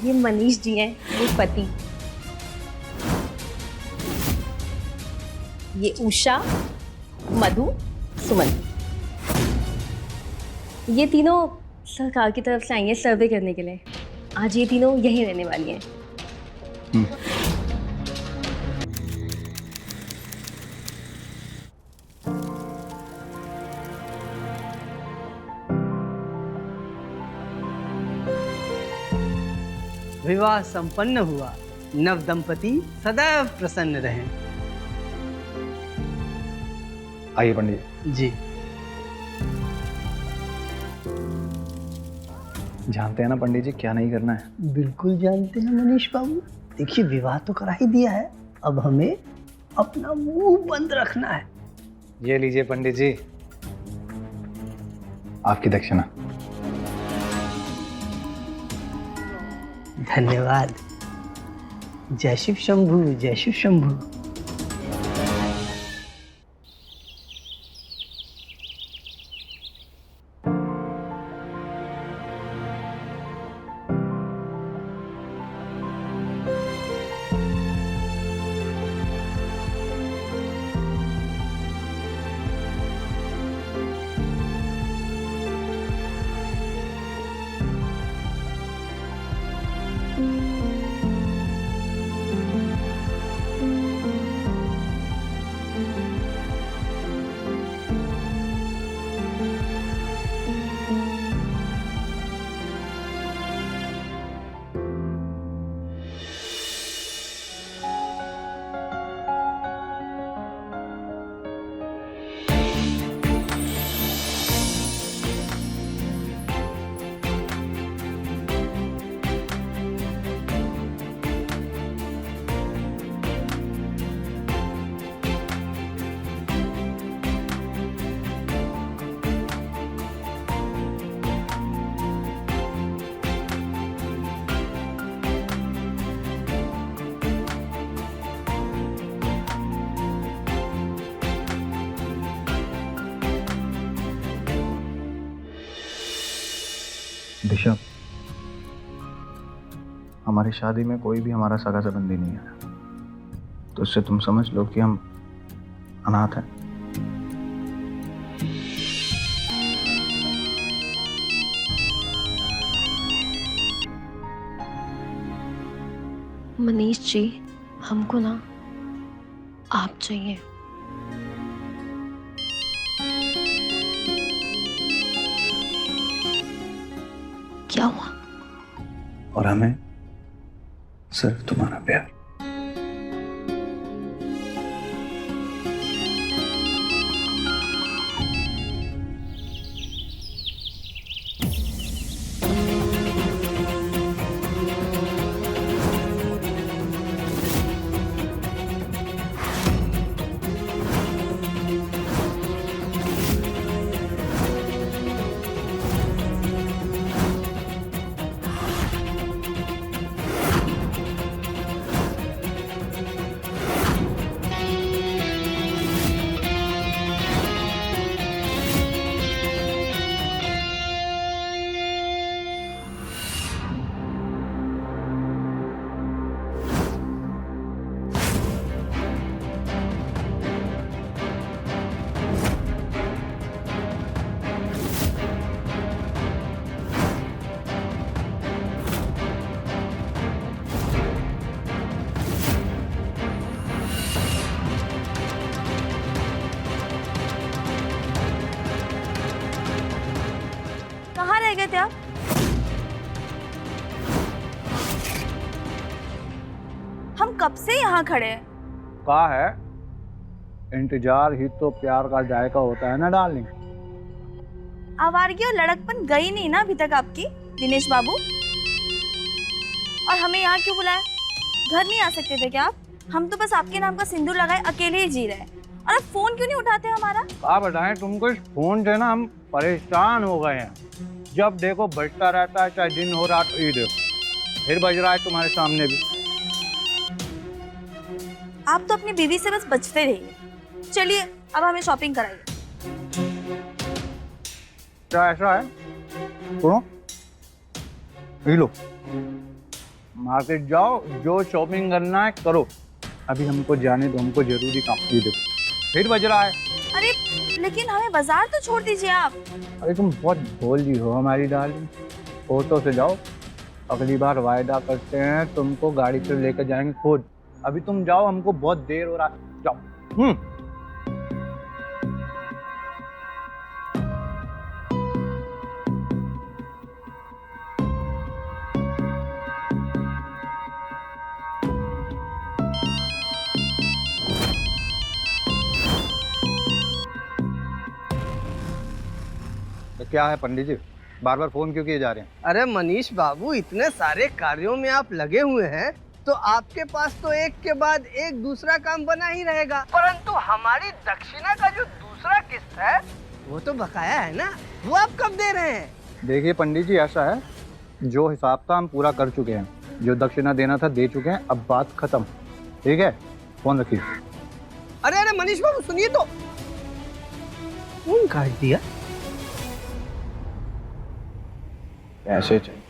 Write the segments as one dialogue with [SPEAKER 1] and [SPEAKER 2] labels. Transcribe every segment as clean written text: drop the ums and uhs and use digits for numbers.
[SPEAKER 1] ये मनीष जी हैं, ये पति। ये उषा, मधु, सुमन। ये तीनों सरकार की तरफ से आई हैं सर्वे करने के लिए। आज ये तीनों यहीं रहने वाली हैं।
[SPEAKER 2] विवाह संपन्न हुआ, नव दंपति सदैव प्रसन्न रहें।
[SPEAKER 3] आइए पंडित
[SPEAKER 2] जी।
[SPEAKER 3] जानते हैं ना पंडित जी क्या नहीं करना है?
[SPEAKER 4] बिल्कुल जानते हैं मनीष बाबू। देखिए, विवाह तो करा ही दिया है, अब हमें अपना मुंह बंद रखना है।
[SPEAKER 3] ये लीजिए पंडित जी, आपकी दक्षिणा।
[SPEAKER 4] धन्यवाद। जय शिव शंभू, जय शिव शंभू।
[SPEAKER 3] दिशा, हमारी शादी में कोई भी हमारा सगा संबंधी नहीं है, तो इससे तुम समझ लो कि हम अनाथ हैं।
[SPEAKER 1] मनीष जी, हमको ना आप चाहिए। क्या हुआ?
[SPEAKER 3] और हमें सिर्फ तुम्हारा प्यार।
[SPEAKER 1] कहाँ रह गए थे आप? हम कब से यहाँ खड़े हैं।
[SPEAKER 5] कहा है, इंतजार ही तो प्यार का जायका होता है ना डार्लिंग।
[SPEAKER 1] आवारगी और लड़कपन गई नहीं ना अभी तक आपकी, दिनेश बाबू। और हमें यहाँ क्यों बुलाया? घर नहीं आ सकते थे क्या आप? हम तो बस आपके नाम का सिंदूर लगाए अकेले ही जी रहे हैं। और आप फोन क्यों नहीं उठाते हमारा?
[SPEAKER 5] क्या बताएं तुमको, इस फोन से ना हम परेशान हो गए हैं। जब देखो बजता रहता है, चाहे दिन हो रात। ये देखो फिर बज रहा है तुम्हारे सामने भी।
[SPEAKER 1] आप तो अपनी बीवी से बस बचते रहिए। चलिए अब हमें शॉपिंग कराइए।
[SPEAKER 5] क्या ऐसा है? सुनो, ये लो, मार्केट जाओ, जो शॉपिंग करना है करो। अभी हमको जाने दो, हमको जरूरी काम। ये देखो फिर बज रहा है।
[SPEAKER 1] अरे लेकिन हमें बाजार तो छोड़ दीजिए आप।
[SPEAKER 5] अरे तुम बहुत भोली हो हमारी डार्लिंग। ऑटो से जाओ, अगली बार वायदा करते हैं तुमको गाड़ी पे लेकर जाएंगे खुद। अभी तुम जाओ, हमको बहुत देर हो रहा है, जाओ। तो क्या है पंडित जी, बार बार फोन क्यों किए जा रहे हैं?
[SPEAKER 2] अरे मनीष बाबू, इतने सारे कार्यों में आप लगे हुए हैं तो आपके पास तो एक के बाद एक दूसरा काम बना ही रहेगा, परंतु हमारी दक्षिणा का जो दूसरा किस्त है वो तो बकाया है ना, वो आप कब दे रहे हैं?
[SPEAKER 5] देखिए पंडित जी, ऐसा है, जो हिसाब था हम पूरा कर चुके हैं, जो दक्षिणा देना था दे चुके हैं, अब बात खत्म। ठीक है, फोन रखिए।
[SPEAKER 2] अरे अरे मनीष बाबू सुनिए तो, फोन काट दिया।
[SPEAKER 3] पैसे चाहिए।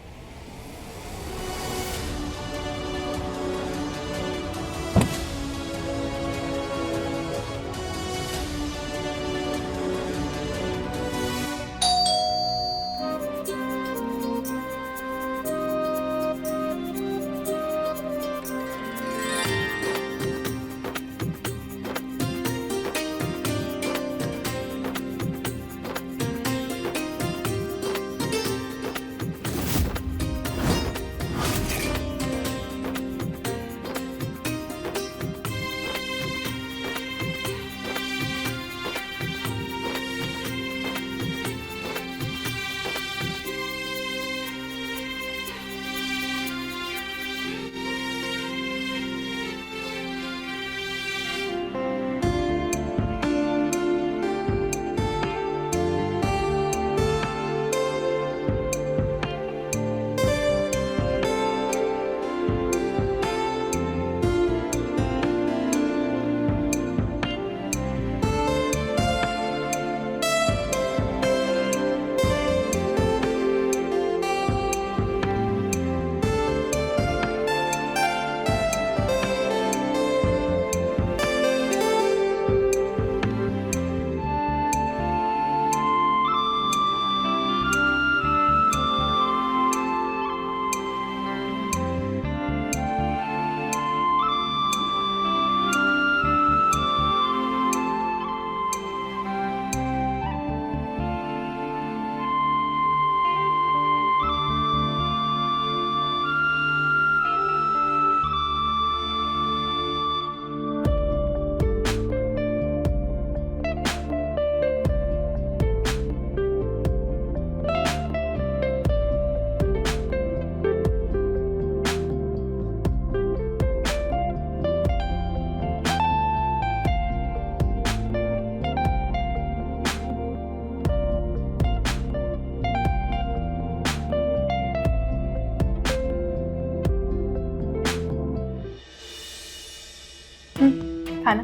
[SPEAKER 6] खाना।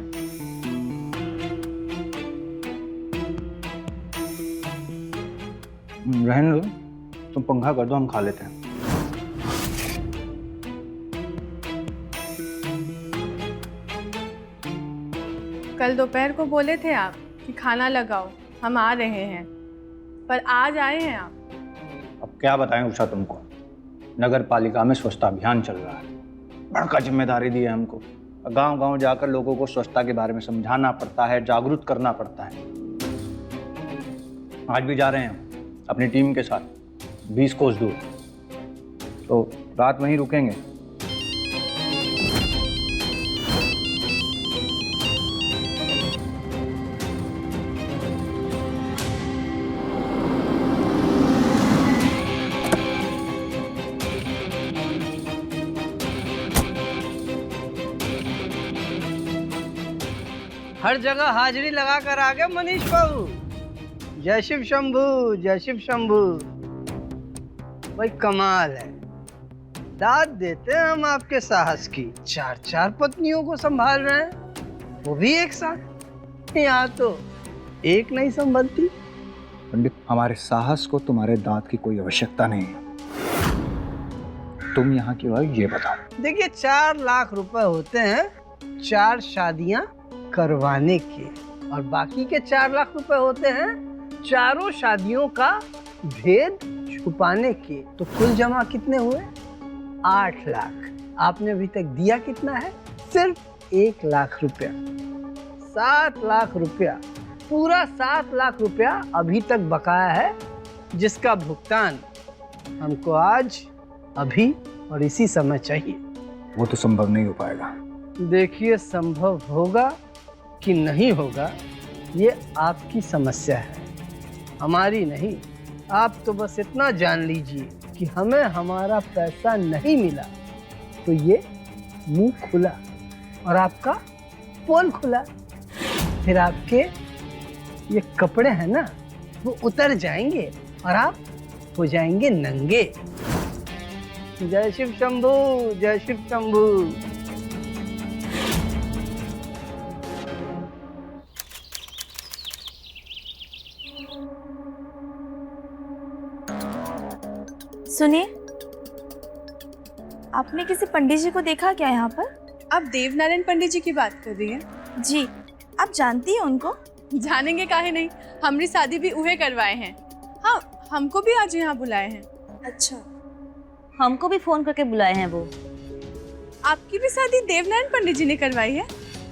[SPEAKER 5] रहने दो, तुम पंखा कर दो, हम खा लेते हैं।
[SPEAKER 6] कल दोपहर को बोले थे आप कि खाना लगाओ, हम आ रहे हैं, पर आज आए हैं आप।
[SPEAKER 5] अब क्या बताएं उषा तुमको, नगर पालिका में स्वच्छता अभियान चल रहा है, बड़का जिम्मेदारी दी है हमको। गांव गांव जाकर लोगों को स्वच्छता के बारे में समझाना पड़ता है, जागरूक करना पड़ता है। आज भी जा रहे हैं अपनी टीम के साथ 20 कोस दूर, तो रात वहीं रुकेंगे।
[SPEAKER 2] हर जगह हाजिरी लगा कर आ गए मनीष बाबू। जय शिव शंभू, जय शिव शंभू। भाई कमाल है, दाद देते हैं हम आपके साहस की। 4 पत्नियों को संभाल रहे हैं, वो भी एक साथ। यहाँ तो एक नहीं संभलती।
[SPEAKER 3] पंडित, हमारे साहस को तुम्हारे दांत की कोई आवश्यकता नहीं है।
[SPEAKER 5] तुम यहाँ क्यों आए ये बताओ।
[SPEAKER 2] देखिए 4 लाख रुपए होते हैं 4 शादियां करवाने के, और बाकी के 4 लाख रुपए होते हैं चारों शादियों का भेद छुपाने के। तो कुल जमा कितने हुए? 8 लाख। आपने अभी तक दिया कितना है? सिर्फ 1 लाख रुपया। 7 लाख रुपया, पूरा 7 लाख रुपया अभी तक बकाया है, जिसका भुगतान हमको आज, अभी और इसी समय चाहिए।
[SPEAKER 3] वो तो संभव नहीं हो पाएगा।
[SPEAKER 2] देखिए, संभव होगा कि नहीं होगा ये आपकी समस्या है, हमारी नहीं। आप तो बस इतना जान लीजिए कि हमें हमारा पैसा नहीं मिला तो ये मुंह खुला और आपका पोल खुला। फिर आपके ये कपड़े हैं ना, वो उतर जाएंगे और आप हो जाएंगे नंगे। जय शिव शंभू, जय शिव शंभू।
[SPEAKER 1] सुनिए, आपने किसी पंडित जी को देखा क्या यहाँ पर?
[SPEAKER 6] आप देवनारायण पंडित जी की बात कर रही हैं?
[SPEAKER 1] जी, आप जानती हैं उनको?
[SPEAKER 6] जानेंगे काहे नहीं, हमारी शादी भी उहे करवाए हैं। हाँ, हमको भी आज यहाँ बुलाए हैं।
[SPEAKER 1] अच्छा,
[SPEAKER 7] हमको भी फोन करके बुलाए हैं वो।
[SPEAKER 6] आपकी भी शादी देवनारायण पंडित जी ने करवाई है?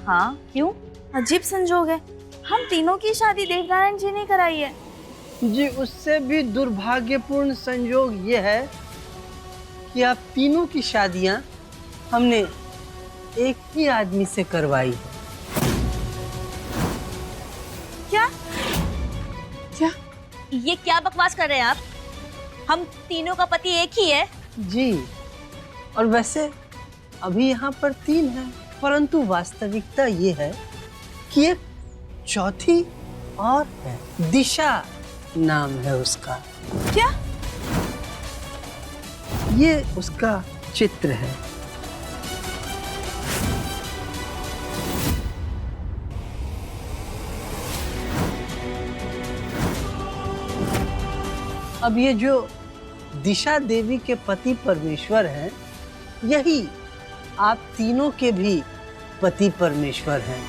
[SPEAKER 7] हाँ, क्यों?
[SPEAKER 1] अजीब संजोग है, हम तीनों की शादी देवनारायण जी ने कराई है।
[SPEAKER 2] जी, उससे भी दुर्भाग्यपूर्ण संयोग ये है कि आप तीनों की शादियां हमने एक ही आदमी से करवाई है।
[SPEAKER 1] क्या?
[SPEAKER 6] क्या?
[SPEAKER 7] ये क्या बकवास कर रहे हैं आप? हम तीनों का पति एक ही है।
[SPEAKER 2] जी, और वैसे अभी यहाँ पर 3 हैं, परंतु वास्तविकता ये है कि एक चौथी और है, दिशा नाम है उसका।
[SPEAKER 1] क्या?
[SPEAKER 2] ये उसका चित्र है। अब ये जो दिशा देवी के पति परमेश्वर हैं, यही आप तीनों के भी पति परमेश्वर हैं।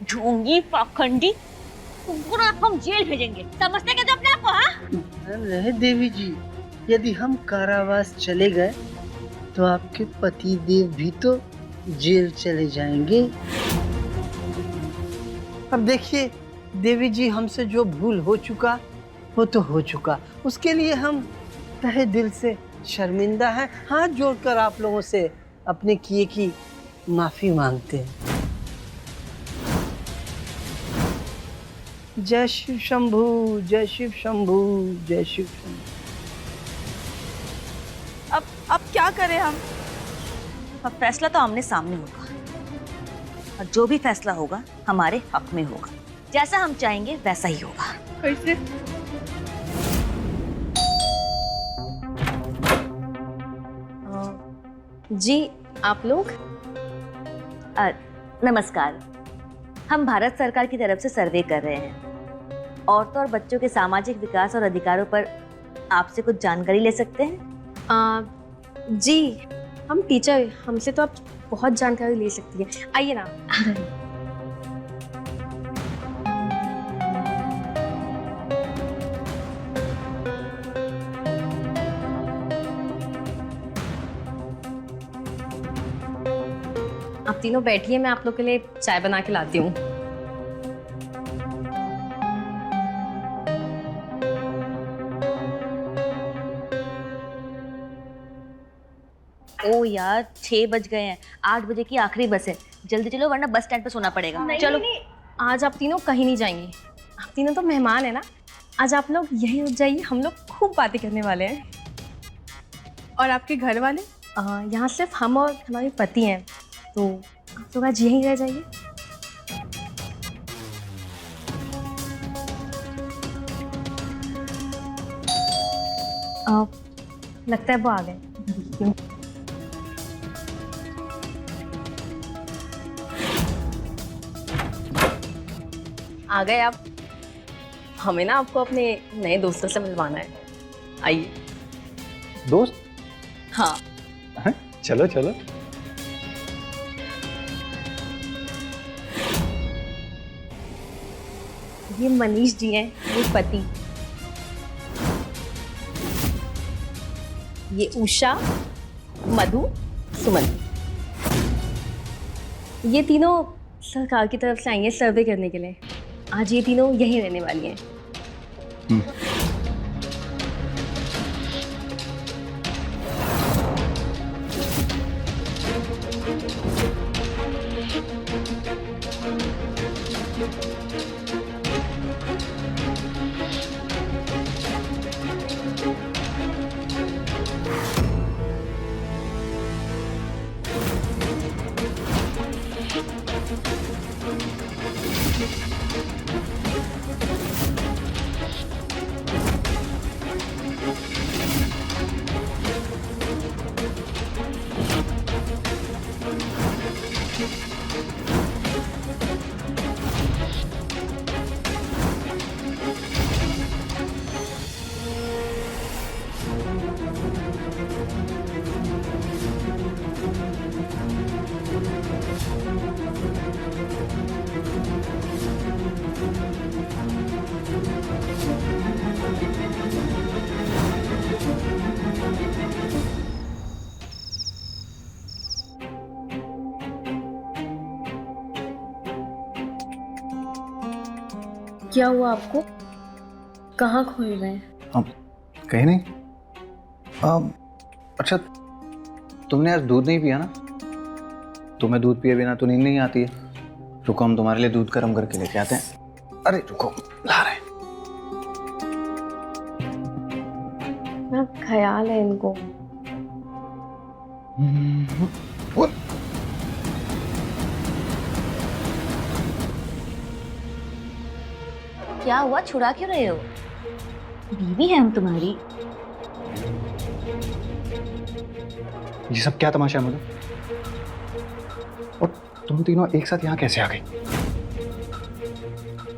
[SPEAKER 7] ढोंगी पाखंडी, तुमको ना हम जेल भेजेंगे, समझते क्या अपने आप को? हाँ,
[SPEAKER 2] रहे देवी जी, यदि हम कारावास चले गए तो आपके पति देव भी तो जेल चले जाएंगे। अब देखिए देवी जी, हमसे जो भूल हो चुका वो तो हो चुका, उसके लिए हम तहे दिल से शर्मिंदा हैं। हाथ जोड़कर आप लोगों से अपने किए की माफी मांगते हैं। जय शिव शंभू, जय शिव शंभू, जय शिव शंभू।
[SPEAKER 1] अब क्या करें हम?
[SPEAKER 7] अब फैसला तो आमने सामने होगा, और जो भी फैसला होगा हमारे हक में होगा। जैसा हम चाहेंगे वैसा ही होगा।
[SPEAKER 6] कैसे?
[SPEAKER 7] जी, आप लोग? नमस्कार। हम भारत सरकार की तरफ से सर्वे कर रहे हैं। औरतों और बच्चों के सामाजिक विकास और अधिकारों पर आपसे कुछ जानकारी ले सकते हैं?
[SPEAKER 8] जी, हम टीचर, हमसे तो आप बहुत जानकारी ले सकती हैं। आइए ना। आप तीनों बैठिए, मैं आप लोग के लिए चाय बना के लाती हूँ।
[SPEAKER 7] ओ यार, 6 बज गए हैं, 8 बजे की आखिरी बस है। जल्दी चलो वरना बस स्टैंड पे सोना पड़ेगा।
[SPEAKER 8] चलो। आज आप तीनों कहीं नहीं जाएंगी, आप तीनों तो मेहमान है ना। आज आप लोग यहीं रुक जाइए, हम लोग खूब बातें करने वाले हैं।
[SPEAKER 6] और आपके घर वाले?
[SPEAKER 8] यहाँ सिर्फ हम और हमारे पति हैं, तो आप लोग आज यहीं रह जाइए। लगता है वो आ गए। आ गए आप? हमें ना आपको अपने नए दोस्तों से मिलवाना है, आइए।
[SPEAKER 5] दोस्त?
[SPEAKER 8] हाँ।
[SPEAKER 5] हैं? चलो चलो।
[SPEAKER 8] ये मनीष जी हैं, ये पति। ये उषा, मधु, सुमन। ये तीनों सरकार की तरफ से आई हैं सर्वे करने के लिए। आज ये तीनों यहीं रहने वाली हैं। क्या हुआ आपको? कहाँ खोए हुए हैं?
[SPEAKER 3] अब कहीं नहीं। अच्छा, तुमने आज दूध नहीं पिया ना? तुम्हें दूध पिए बिना तो नींद नहीं आती है। रुको, हम तुम्हारे लिए दूध गर्म करके लेके आते हैं। अरे रुको, ला रहे हैं।
[SPEAKER 8] ना ख्याल है इनको।
[SPEAKER 3] बोल।
[SPEAKER 7] क्या हुआ, छुड़ा क्यों रहे हो? बीवी है हम तुम्हारी।
[SPEAKER 3] ये सब क्या तमाशा है मुझे? और तुम तीनों एक साथ यहाँ कैसे आ गई?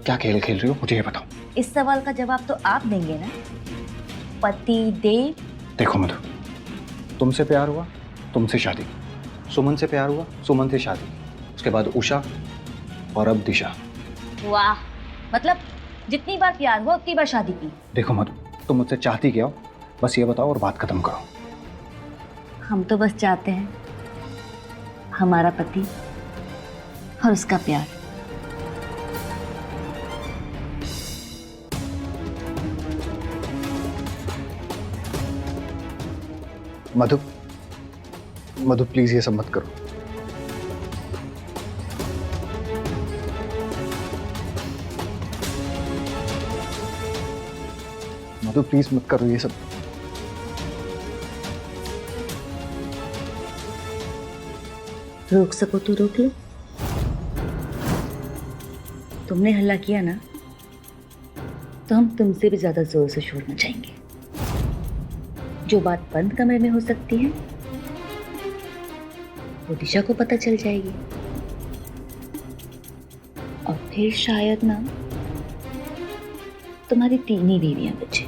[SPEAKER 3] क्या खेल खेल रही हो, मुझे ये बताओ।
[SPEAKER 7] इस सवाल का जवाब तो आप देंगे ना, पति देव।
[SPEAKER 3] देखो मधु, तुमसे प्यार हुआ, तुमसे शादी। सुमन से प्यार हुआ, सुमन से शादी। उसके बाद उषा और अब दिशा।
[SPEAKER 7] वाह, मतलब जितनी बार प्यार हुआ उतनी बार शादी की।
[SPEAKER 3] देखो मधु, तुम मुझसे चाहती क्या हो, बस ये बताओ और बात खत्म करो।
[SPEAKER 7] हम तो बस चाहते हैं हमारा पति और उसका प्यार।
[SPEAKER 3] मधु, मधु प्लीज ये सब मत करो। मधु प्लीज मत करो ये सब।
[SPEAKER 7] रोक सको तो रोक लो। तुमने हल्ला किया ना, तो हम तुमसे भी ज्यादा जोर से शोर मचाएंगे। जो बात बंद कमरे में हो सकती है वो दिशा को पता चल जाएगी, और फिर शायद ना तुम्हारी तीन ही बीवियां बचे।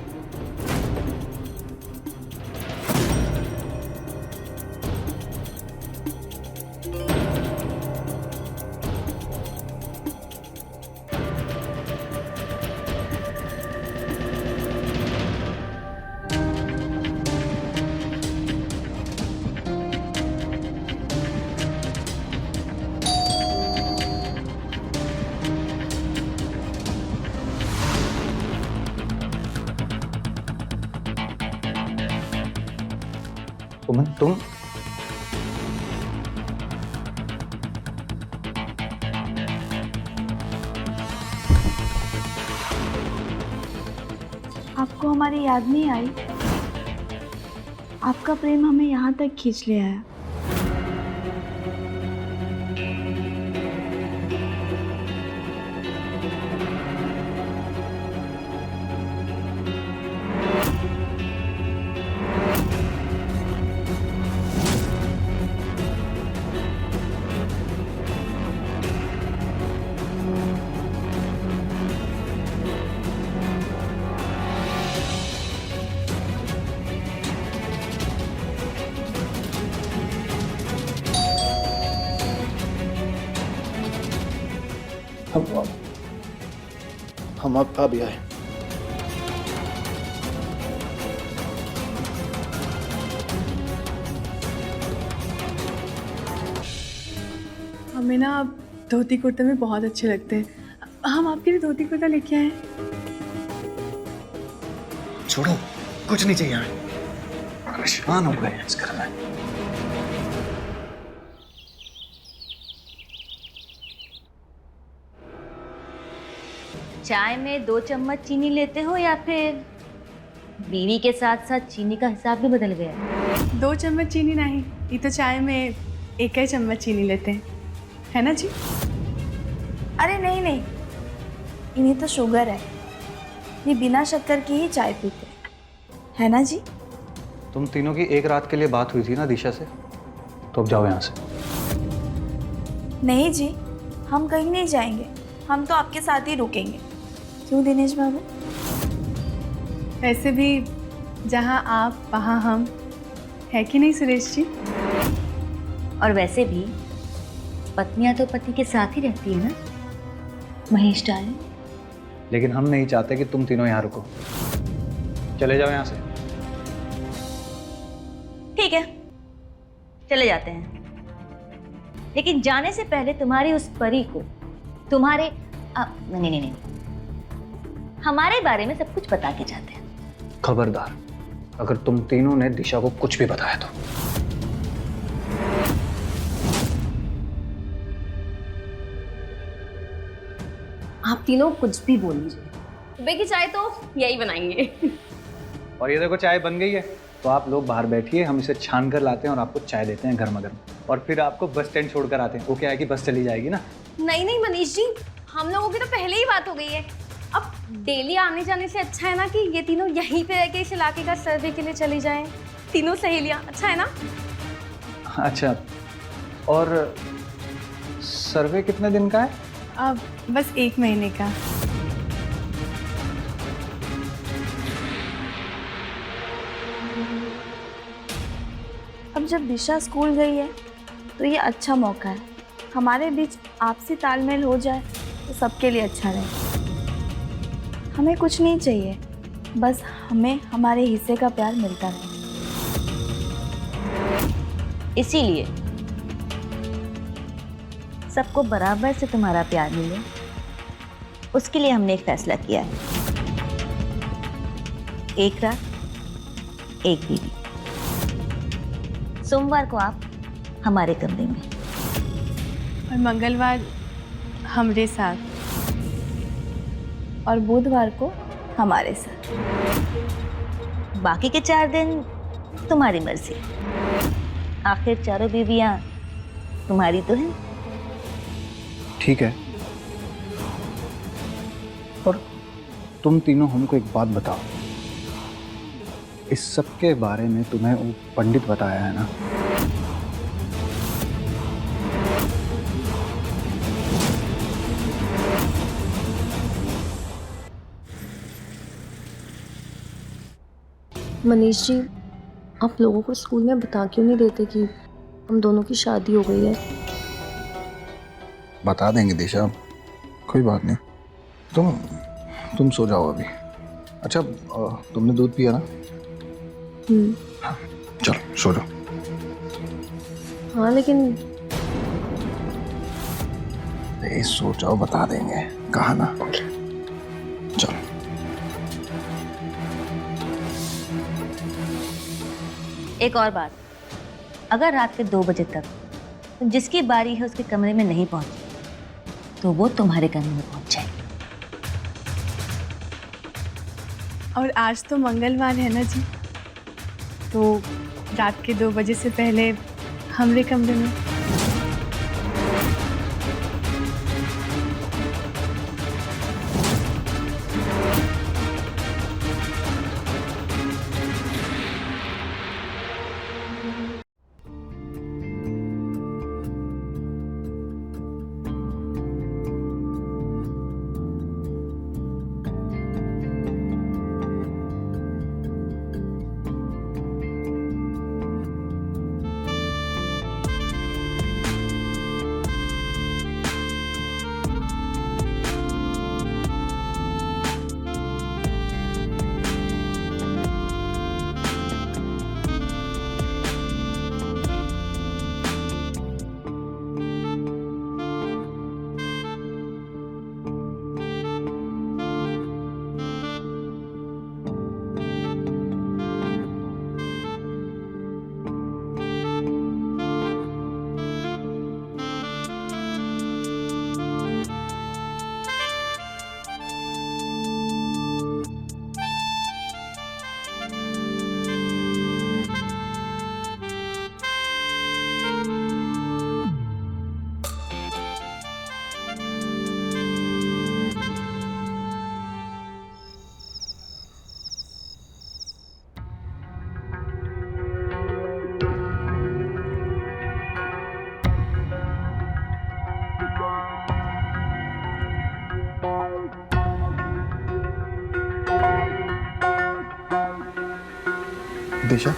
[SPEAKER 3] सुमन, तुम
[SPEAKER 1] आपको हमारी याद नहीं आई? आपका प्रेम हमें यहाँ तक खींच ले आया।
[SPEAKER 3] हम अब अभी आए।
[SPEAKER 6] हमें ना अब धोती कुर्ते में बहुत अच्छे लगते हैं। हम आपके लिए धोती कुर्ता लेके आए हैं।
[SPEAKER 3] छोड़ो, कुछ नहीं चाहिए हमें। परेशान हो गए हैं इस घर में।
[SPEAKER 7] चाय में 2 चम्मच चीनी लेते हो या फिर बीवी के साथ साथ चीनी का हिसाब भी बदल गया है?
[SPEAKER 6] 2 चम्मच चीनी नहीं, ये तो चाय में 1 ही चम्मच चीनी लेते हैं, है ना जी?
[SPEAKER 1] अरे नहीं नहीं, इन्हें तो शुगर है, ये बिना शक्कर की ही चाय पीते हैं, है ना जी?
[SPEAKER 3] तुम तीनों की एक रात के लिए बात हुई थी ना दिशा से, तो अब जाओ यहाँ से।
[SPEAKER 1] नहीं जी, हम कहीं नहीं जाएंगे, हम तो आपके साथ ही रुकेंगे। क्यों दिनेश बाबू?
[SPEAKER 6] वैसे भी जहाँ आप वहाँ हम, है कि नहीं सुरेश जी?
[SPEAKER 7] और वैसे भी पत्नियां तो पति के साथ ही रहती है ना महेश डाले।
[SPEAKER 3] लेकिन हम नहीं चाहते कि तुम तीनों यहाँ रुको। चले जाओ यहाँ से।
[SPEAKER 7] ठीक है, चले जाते हैं, लेकिन जाने से पहले तुम्हारी उस परी को तुम्हारे नहीं, हमारे बारे में सब कुछ बता के जाते हैं।
[SPEAKER 3] खबरदार, अगर तुम तीनों ने दिशा को कुछ भी बताया तो।
[SPEAKER 8] आप तीनों कुछ भी बोल लीजिए, सुबह की चाय तो यही बनाएंगे।
[SPEAKER 3] और ये देखो चाय बन गई है, तो आप लोग बाहर बैठिए, हम इसे छान कर लाते हैं और आपको चाय देते हैं गर्मा गर्म। और फिर आपको बस स्टैंड छोड़कर आते हैं। वो क्या है कि बस चली जाएगी ना।
[SPEAKER 8] नहीं नहीं मनीष जी, हम लोगों की तो पहले ही बात हो गई है। अब डेली आने जाने से अच्छा है ना कि ये तीनों यहीं पे रह के इस इलाके का सर्वे के लिए चली जाएं। तीनों सहेलियां, अच्छा है ना?
[SPEAKER 3] अच्छा, और सर्वे कितने दिन का है?
[SPEAKER 6] अब बस 1 महीने का।
[SPEAKER 1] अब जब दिशा स्कूल गई है तो ये अच्छा मौका है, हमारे बीच आपसी तालमेल हो जाए तो सबके लिए अच्छा रहे। हमें कुछ नहीं चाहिए, बस हमें हमारे हिस्से का प्यार मिलता रहे।
[SPEAKER 7] इसीलिए सबको बराबर से तुम्हारा प्यार मिले, उसके लिए हमने एक फैसला किया है। एक रात एक बीवी। सोमवार को आप हमारे कमरे में
[SPEAKER 6] और मंगलवार हमरे साथ,
[SPEAKER 1] और बुधवार को हमारे साथ।
[SPEAKER 7] बाकी के 4 दिन तुम्हारी मर्जी। आखिर चारों बीवियां तुम्हारी तो हैं।
[SPEAKER 3] ठीक है, और तुम तीनों हमको एक बात बताओ, इस सब के बारे में तुम्हें वो पंडित बताया है ना?
[SPEAKER 8] मनीष जी, आप लोगों को स्कूल में बता क्यों नहीं देते कि हम दोनों की शादी हो गई है?
[SPEAKER 3] बता देंगे दिशा, कोई बात नहीं। तुम सो जाओ अभी। अच्छा, तुमने दूध पिया ना? चलो सो जाओ।
[SPEAKER 8] हाँ लेकिन
[SPEAKER 3] सो जाओ, बता देंगे, कहा ना। चलो।
[SPEAKER 7] एक और बात, अगर रात के 2 बजे तक तुम जिसकी बारी है उसके कमरे में नहीं पहुंचे तो वो तुम्हारे कमरे में पहुंच जाएगी।
[SPEAKER 6] और आज तो मंगलवार है ना जी, तो रात के 2 बजे से पहले हमरे कमरे में।
[SPEAKER 3] दिशा,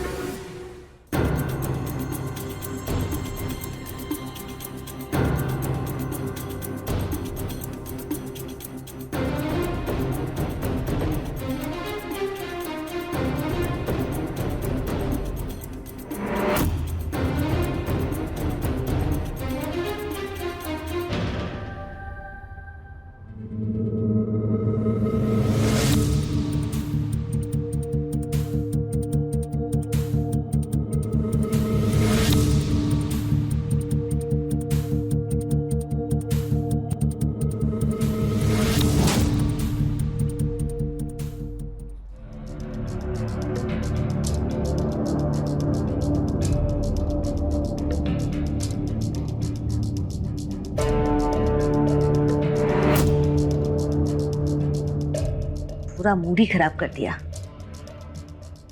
[SPEAKER 7] पूरा मूड ही खराब कर दिया।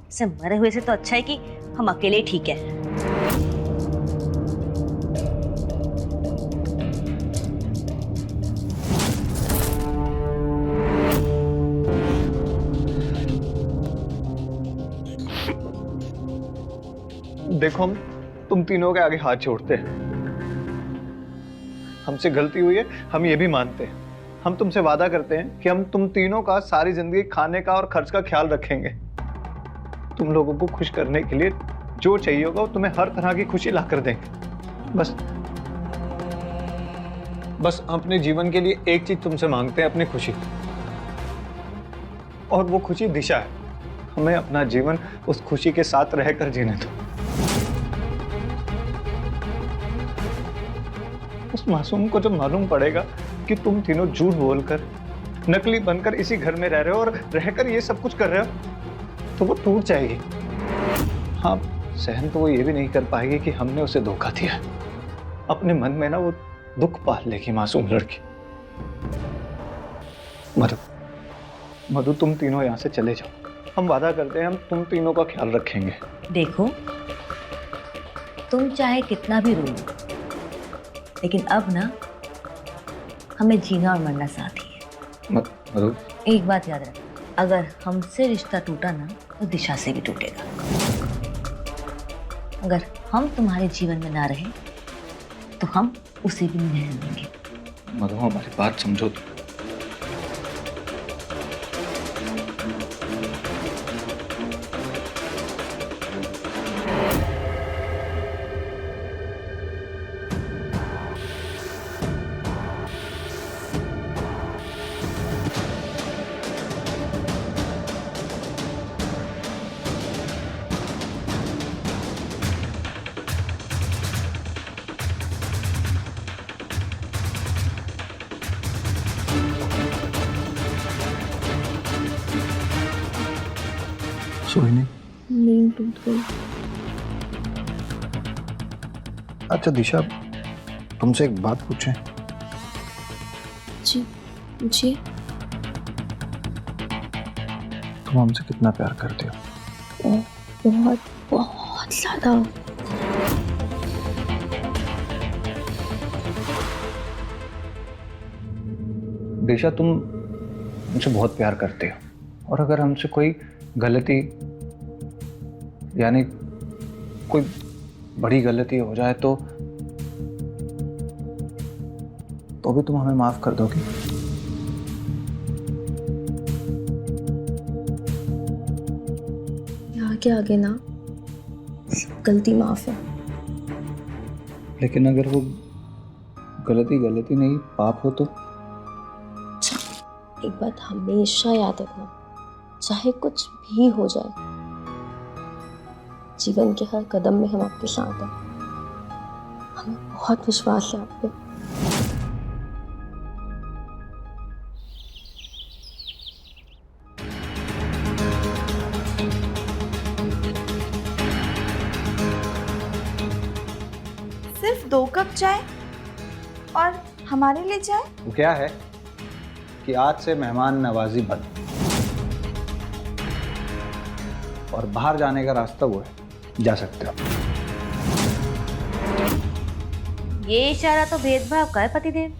[SPEAKER 7] इसे मरे हुए से तो अच्छा है कि हम अकेले ही ठीक है।
[SPEAKER 3] देखो हम तुम तीनों के आगे हाथ जोड़ते हैं। हमसे गलती हुई है, हम ये भी मानते हैं। हम तुमसे वादा करते हैं कि हम तुम तीनों का सारी जिंदगी खाने का और खर्च का ख्याल रखेंगे। तुम लोगों को खुश करने के लिए जो चाहिए होगा वो तुम्हें हर तरह की खुशी ला कर देंगे। बस अपने जीवन के लिए एक चीज तुमसे मांगते हैं, अपनी खुशी, और वो खुशी दिशा है। हमें अपना जीवन उस खुशी के साथ रहकर जीने दो। उस मासूम को जब मालूम पड़ेगा कि तुम तीनों झूठ बोलकर, नकली बनकर इसी घर में रह रहे हो और रहकर ये सब कुछ कर रहे हो, तो वो टूट जाएगी। हाँ, सहन तो वो ये भी नहीं कर पाएगी कि हमने उसे धोखा दिया। अपने मन में ना वो दुख पाल लेगी मासूम लड़की। मधु, तुम तीनों यहाँ से चले जाओ। हम वादा करते हैं हम तुम तीनों का ख्याल रखेंगे।
[SPEAKER 7] देखो, तुम चाहे कितना भी रो लो, लेकिन अब ना हमें जीना और मरना साथ ही है।
[SPEAKER 3] मधु,
[SPEAKER 7] एक बात याद रख, अगर हमसे रिश्ता टूटा ना तो दिशा से भी टूटेगा। अगर हम तुम्हारे जीवन में ना रहे तो हम उसे भी नहीं रहने देंगे।
[SPEAKER 3] मधु, हमारी बात समझो तुम। सोहिनी,
[SPEAKER 1] नींद टूट गई।
[SPEAKER 3] अच्छा दिशा, तुमसे एक बात पूछें?
[SPEAKER 1] जी पूछिए।
[SPEAKER 3] तुम हमसे कितना प्यार करते हो?
[SPEAKER 1] बहुत बहुत ज्यादा।
[SPEAKER 3] दिशा, तुम मुझसे बहुत प्यार करते हो, और अगर हमसे कोई गलती, यानी कोई बड़ी गलती हो जाए तो भी तुम हमें माफ कर दोगी?
[SPEAKER 1] यहाँ के आगे ना सब गलती माफ है।
[SPEAKER 3] लेकिन अगर वो गलती नहीं, पाप हो तो?
[SPEAKER 1] एक बात हमेशा याद रखना, चाहे कुछ भी हो जाए, जीवन के हर कदम में हम आपके साथ हैं। हमें बहुत विश्वास है आप पे। सिर्फ 2 कप चाय और हमारे लिए चाय?
[SPEAKER 5] वो क्या है कि आज से मेहमान नवाजी बंद, और बाहर जाने का रास्ता वो है, जा सकते हो।
[SPEAKER 7] ये इशारा तो भेदभाव का है पतिदेव।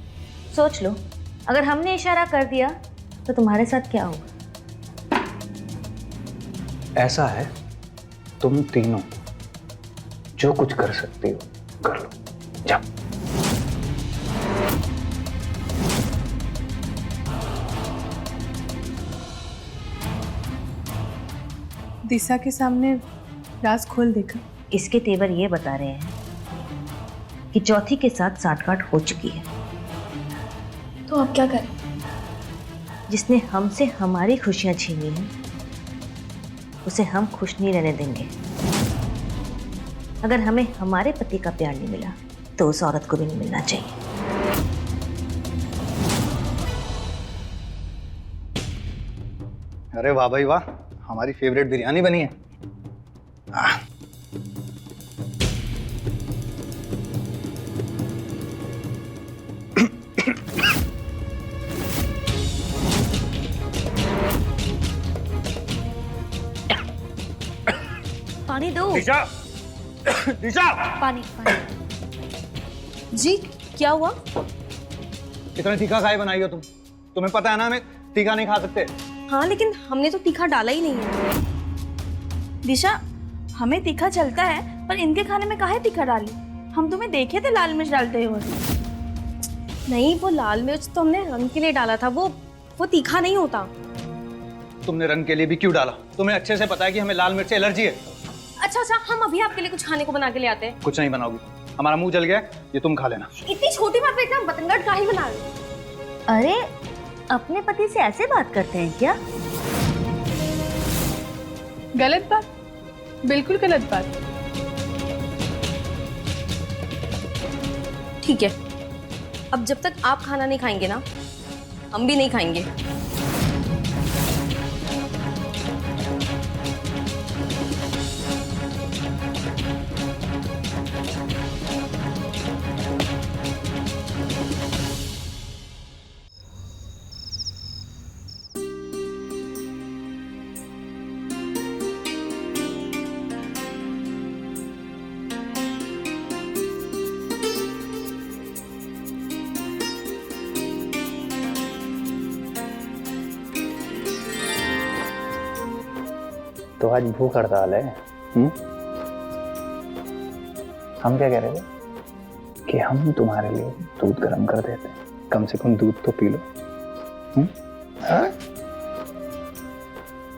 [SPEAKER 7] सोच लो, अगर हमने इशारा कर दिया तो तुम्हारे साथ क्या होगा?
[SPEAKER 5] ऐसा है तुम तीनों जो कुछ कर सकती हो कर लो, जाओ।
[SPEAKER 6] दिशा के सामने राज खोल देखा।
[SPEAKER 7] इसके तेवर ये बता रहे हैं कि चौथी के साथ साठगांठ हो चुकी है।
[SPEAKER 8] तो अब क्या करें?
[SPEAKER 7] जिसने हमसे हमारी खुशियां छीनी हैं उसे हम खुश नहीं रहने देंगे। अगर हमें हमारे पति का प्यार नहीं मिला तो उस औरत को भी नहीं मिलना चाहिए।
[SPEAKER 5] अरे वाह भाई वाह, हमारी फेवरेट बिरयानी बनी है।
[SPEAKER 7] पानी दो।
[SPEAKER 5] दिशा, दिशा,
[SPEAKER 7] पानी पानी।
[SPEAKER 8] जी क्या हुआ?
[SPEAKER 5] इतना तीखा खाए बनाई हो तुम? तुम्हें पता है ना हमें तीखा नहीं खा सकते।
[SPEAKER 8] हाँ लेकिन हमने तो तीखा डाला ही नहीं है।
[SPEAKER 1] दिशा, हमें तीखा चलता है पर इनके खाने में काहे तीखा डाली? हम तुम्हें देखे थे लाल मिर्च डालते हुए।
[SPEAKER 8] नहीं, वो लाल मिर्च तो हमने रंग के लिए डाला था, वो तीखा नहीं होता।
[SPEAKER 5] तुमने रंग के लिए भी क्यों डाला? तुम्हें अच्छे से पता है कि हमें लाल मिर्च से एलर्जी है।
[SPEAKER 8] अच्छा, हम अभी आपके लिए कुछ खाने को बना के ले आते हैं।
[SPEAKER 5] कुछ नहीं बनाओगी, हमारा मुंह जल गया है, ये तुम खा लेना।
[SPEAKER 8] इतनी छोटी बात पे इतना बतंगड़ काहे बना रहे हो?
[SPEAKER 7] अरे अपने पति से ऐसे बात करते हैं क्या?
[SPEAKER 6] गलत बात, बिल्कुल गलत बात।
[SPEAKER 8] ठीक है, अब जब तक आप खाना नहीं खाएंगे ना, हम भी नहीं खाएंगे।
[SPEAKER 5] तो आज भूख हड़ताल है। हम क्या कह रहे थे कि हम तुम्हारे लिए दूध गर्म कर देते हैं, कम से कम दूध तो पी लो। हाँ?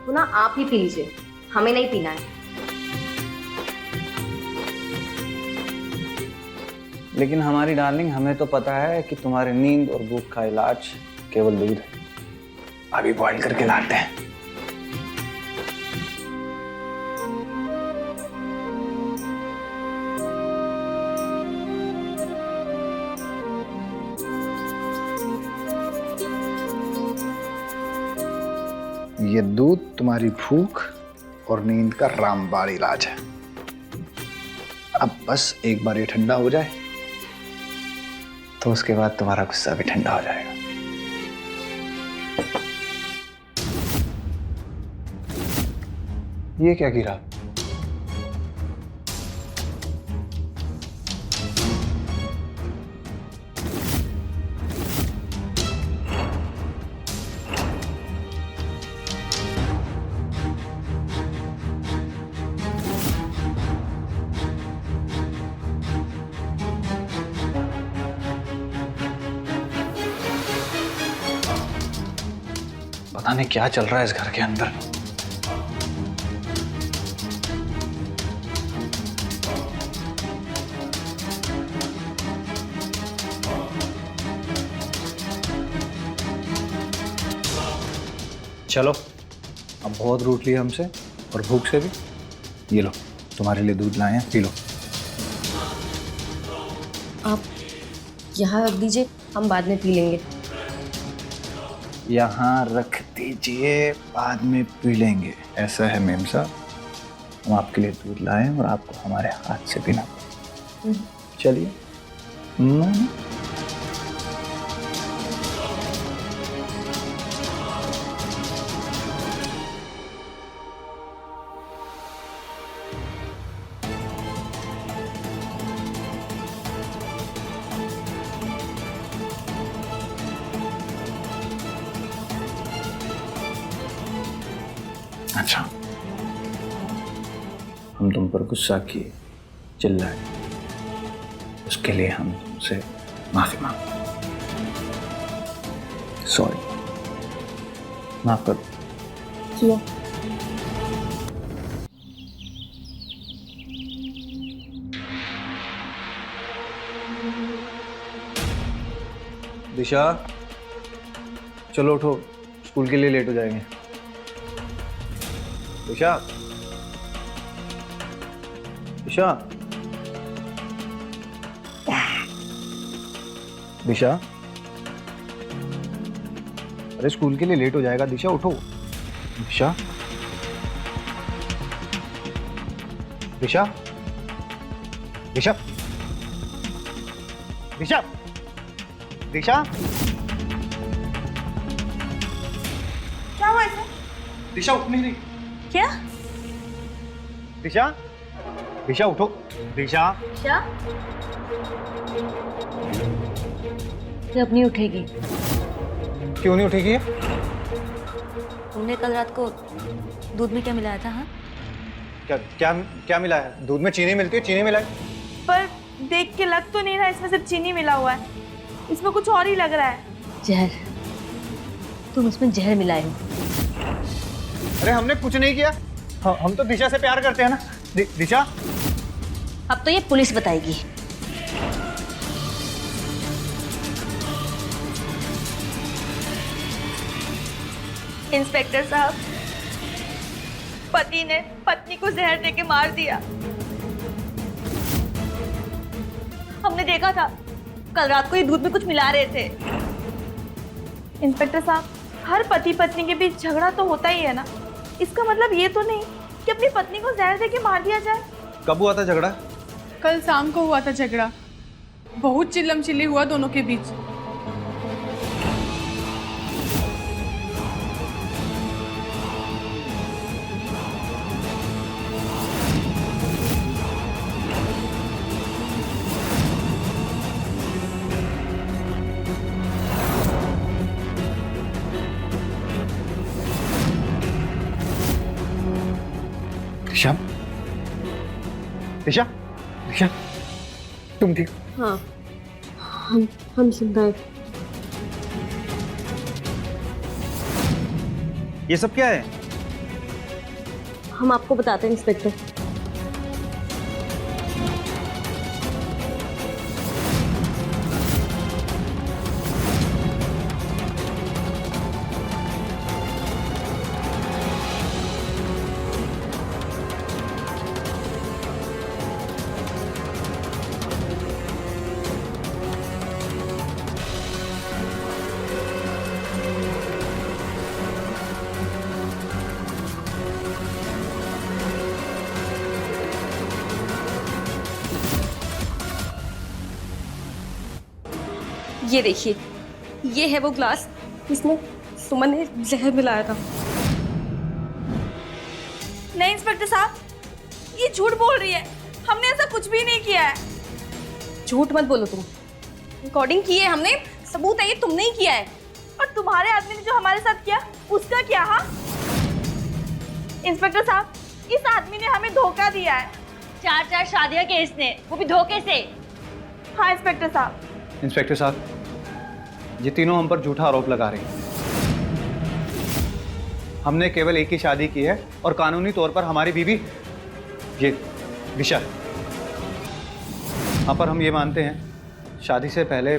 [SPEAKER 8] तो ना आप ही पी लीजिए, हमें नहीं पीना है।
[SPEAKER 5] लेकिन हमारी डार्लिंग, हमें तो पता है कि तुम्हारी नींद और भूख का इलाज केवल दूध है। अभी बॉईल करके लाते हैं। ये दूध तुम्हारी भूख और नींद का रामबाण इलाज है। अब बस एक बार ये ठंडा हो जाए तो उसके बाद तुम्हारा गुस्सा भी ठंडा हो जाएगा। ये क्या गिरा? पता नहीं क्या चल रहा है इस घर के अंदर। चलो, अब बहुत रूठ लिया हमसे और भूख से भी। ये लो, तुम्हारे लिए दूध लाए हैं, पी लो।
[SPEAKER 8] आप यहाँ रख दीजिए, हम बाद में पी लेंगे।
[SPEAKER 5] यहाँ रख दीजिए, बाद में पी लेंगे। ऐसा है मेम साहब, हम आपके लिए दूध लाए और आपको हमारे हाथ से पीना। चलिए। अच्छा, हम तुम पर गुस्सा किए, चिल्लाए, उसके लिए हम तुमसे माफी मांगते। सॉरी, माफ कर।
[SPEAKER 8] किया।
[SPEAKER 5] दिशा, चलो उठो, स्कूल के लिए लेट हो जाएंगे। दिशा, दिशा, दिशा, अरे स्कूल के लिए लेट हो जाएगा। दिशा उठो। दिशा, दिशा, दिशा, दिशा, दिशा,
[SPEAKER 1] क्या हुआ इसे?
[SPEAKER 5] दिशा उठ नहीं रही।
[SPEAKER 7] क्या?
[SPEAKER 5] दिशा, दिशा उठो। दिशा,
[SPEAKER 7] क्या? ये अब नहीं उठेगी।
[SPEAKER 5] क्यों नहीं उठेगी?
[SPEAKER 7] तुमने कल रात को दूध में क्या मिलाया था? हाँ,
[SPEAKER 5] क्या क्या क्या मिला है? दूध में चीनी मिलती है, चीनी मिला है।
[SPEAKER 1] पर देख के लग तो नहीं रहा इसमें सिर्फ चीनी मिला हुआ है, इसमें कुछ और ही लग रहा है।
[SPEAKER 7] जहर। तुम इसमें जहर मिलाए हो।
[SPEAKER 5] अरे हमने कुछ नहीं किया। हम तो दिशा से प्यार करते हैं ना। दिशा,
[SPEAKER 7] अब तो ये पुलिस बताएगी।
[SPEAKER 1] इंस्पेक्टर साहब, पति ने पत्नी को जहर देके मार दिया।
[SPEAKER 7] हमने देखा था, कल रात को ये दूध में कुछ मिला रहे थे।
[SPEAKER 1] इंस्पेक्टर साहब, हर पति पत्नी के बीच झगड़ा तो होता ही है ना, इसका मतलब ये तो नहीं कि अपनी पत्नी को जहर देके मार दिया जाए।
[SPEAKER 5] कब हुआ था झगड़ा?
[SPEAKER 6] कल शाम को हुआ था झगड़ा। बहुत चिल्लम चिल्ली हुआ दोनों के बीच।
[SPEAKER 5] दिशा, दिशा, दिशा, तुम ठीक?
[SPEAKER 8] हाँ, हम जिंदा हैं।
[SPEAKER 5] ये सब क्या है?
[SPEAKER 8] हम आपको बताते हैं इंस्पेक्टर। ये देखिए, ये है वो ग्लास जिसमें सुमन ने जहर मिलाया था।
[SPEAKER 1] नहीं इंस्पेक्टर साहब, ये झूठ बोल रही है, हमने ऐसा कुछ भी नहीं किया है।
[SPEAKER 8] झूठ मत बोलो तुम। रिकॉर्डिंग की है हमने, सबूत है ये तुमने ही किया है।
[SPEAKER 1] और तुम्हारे आदमी ने जो हमारे साथ किया उसका क्या? हाँ इंस्पेक्टर साहब, इस आदमी ने हमें धोखा दिया है।
[SPEAKER 7] 4 शादियां के इसने, वो भी धोखे से।
[SPEAKER 1] हाँ इंस्पेक्टर साहब।
[SPEAKER 5] इंस्पेक्टर साहब, ये तीनों हम पर झूठा आरोप लगा रहे हैं। हमने केवल एक ही शादी की है और कानूनी तौर पर हमारी बीवी ये दिशा है। हाँ, पर हम ये मानते हैं शादी से पहले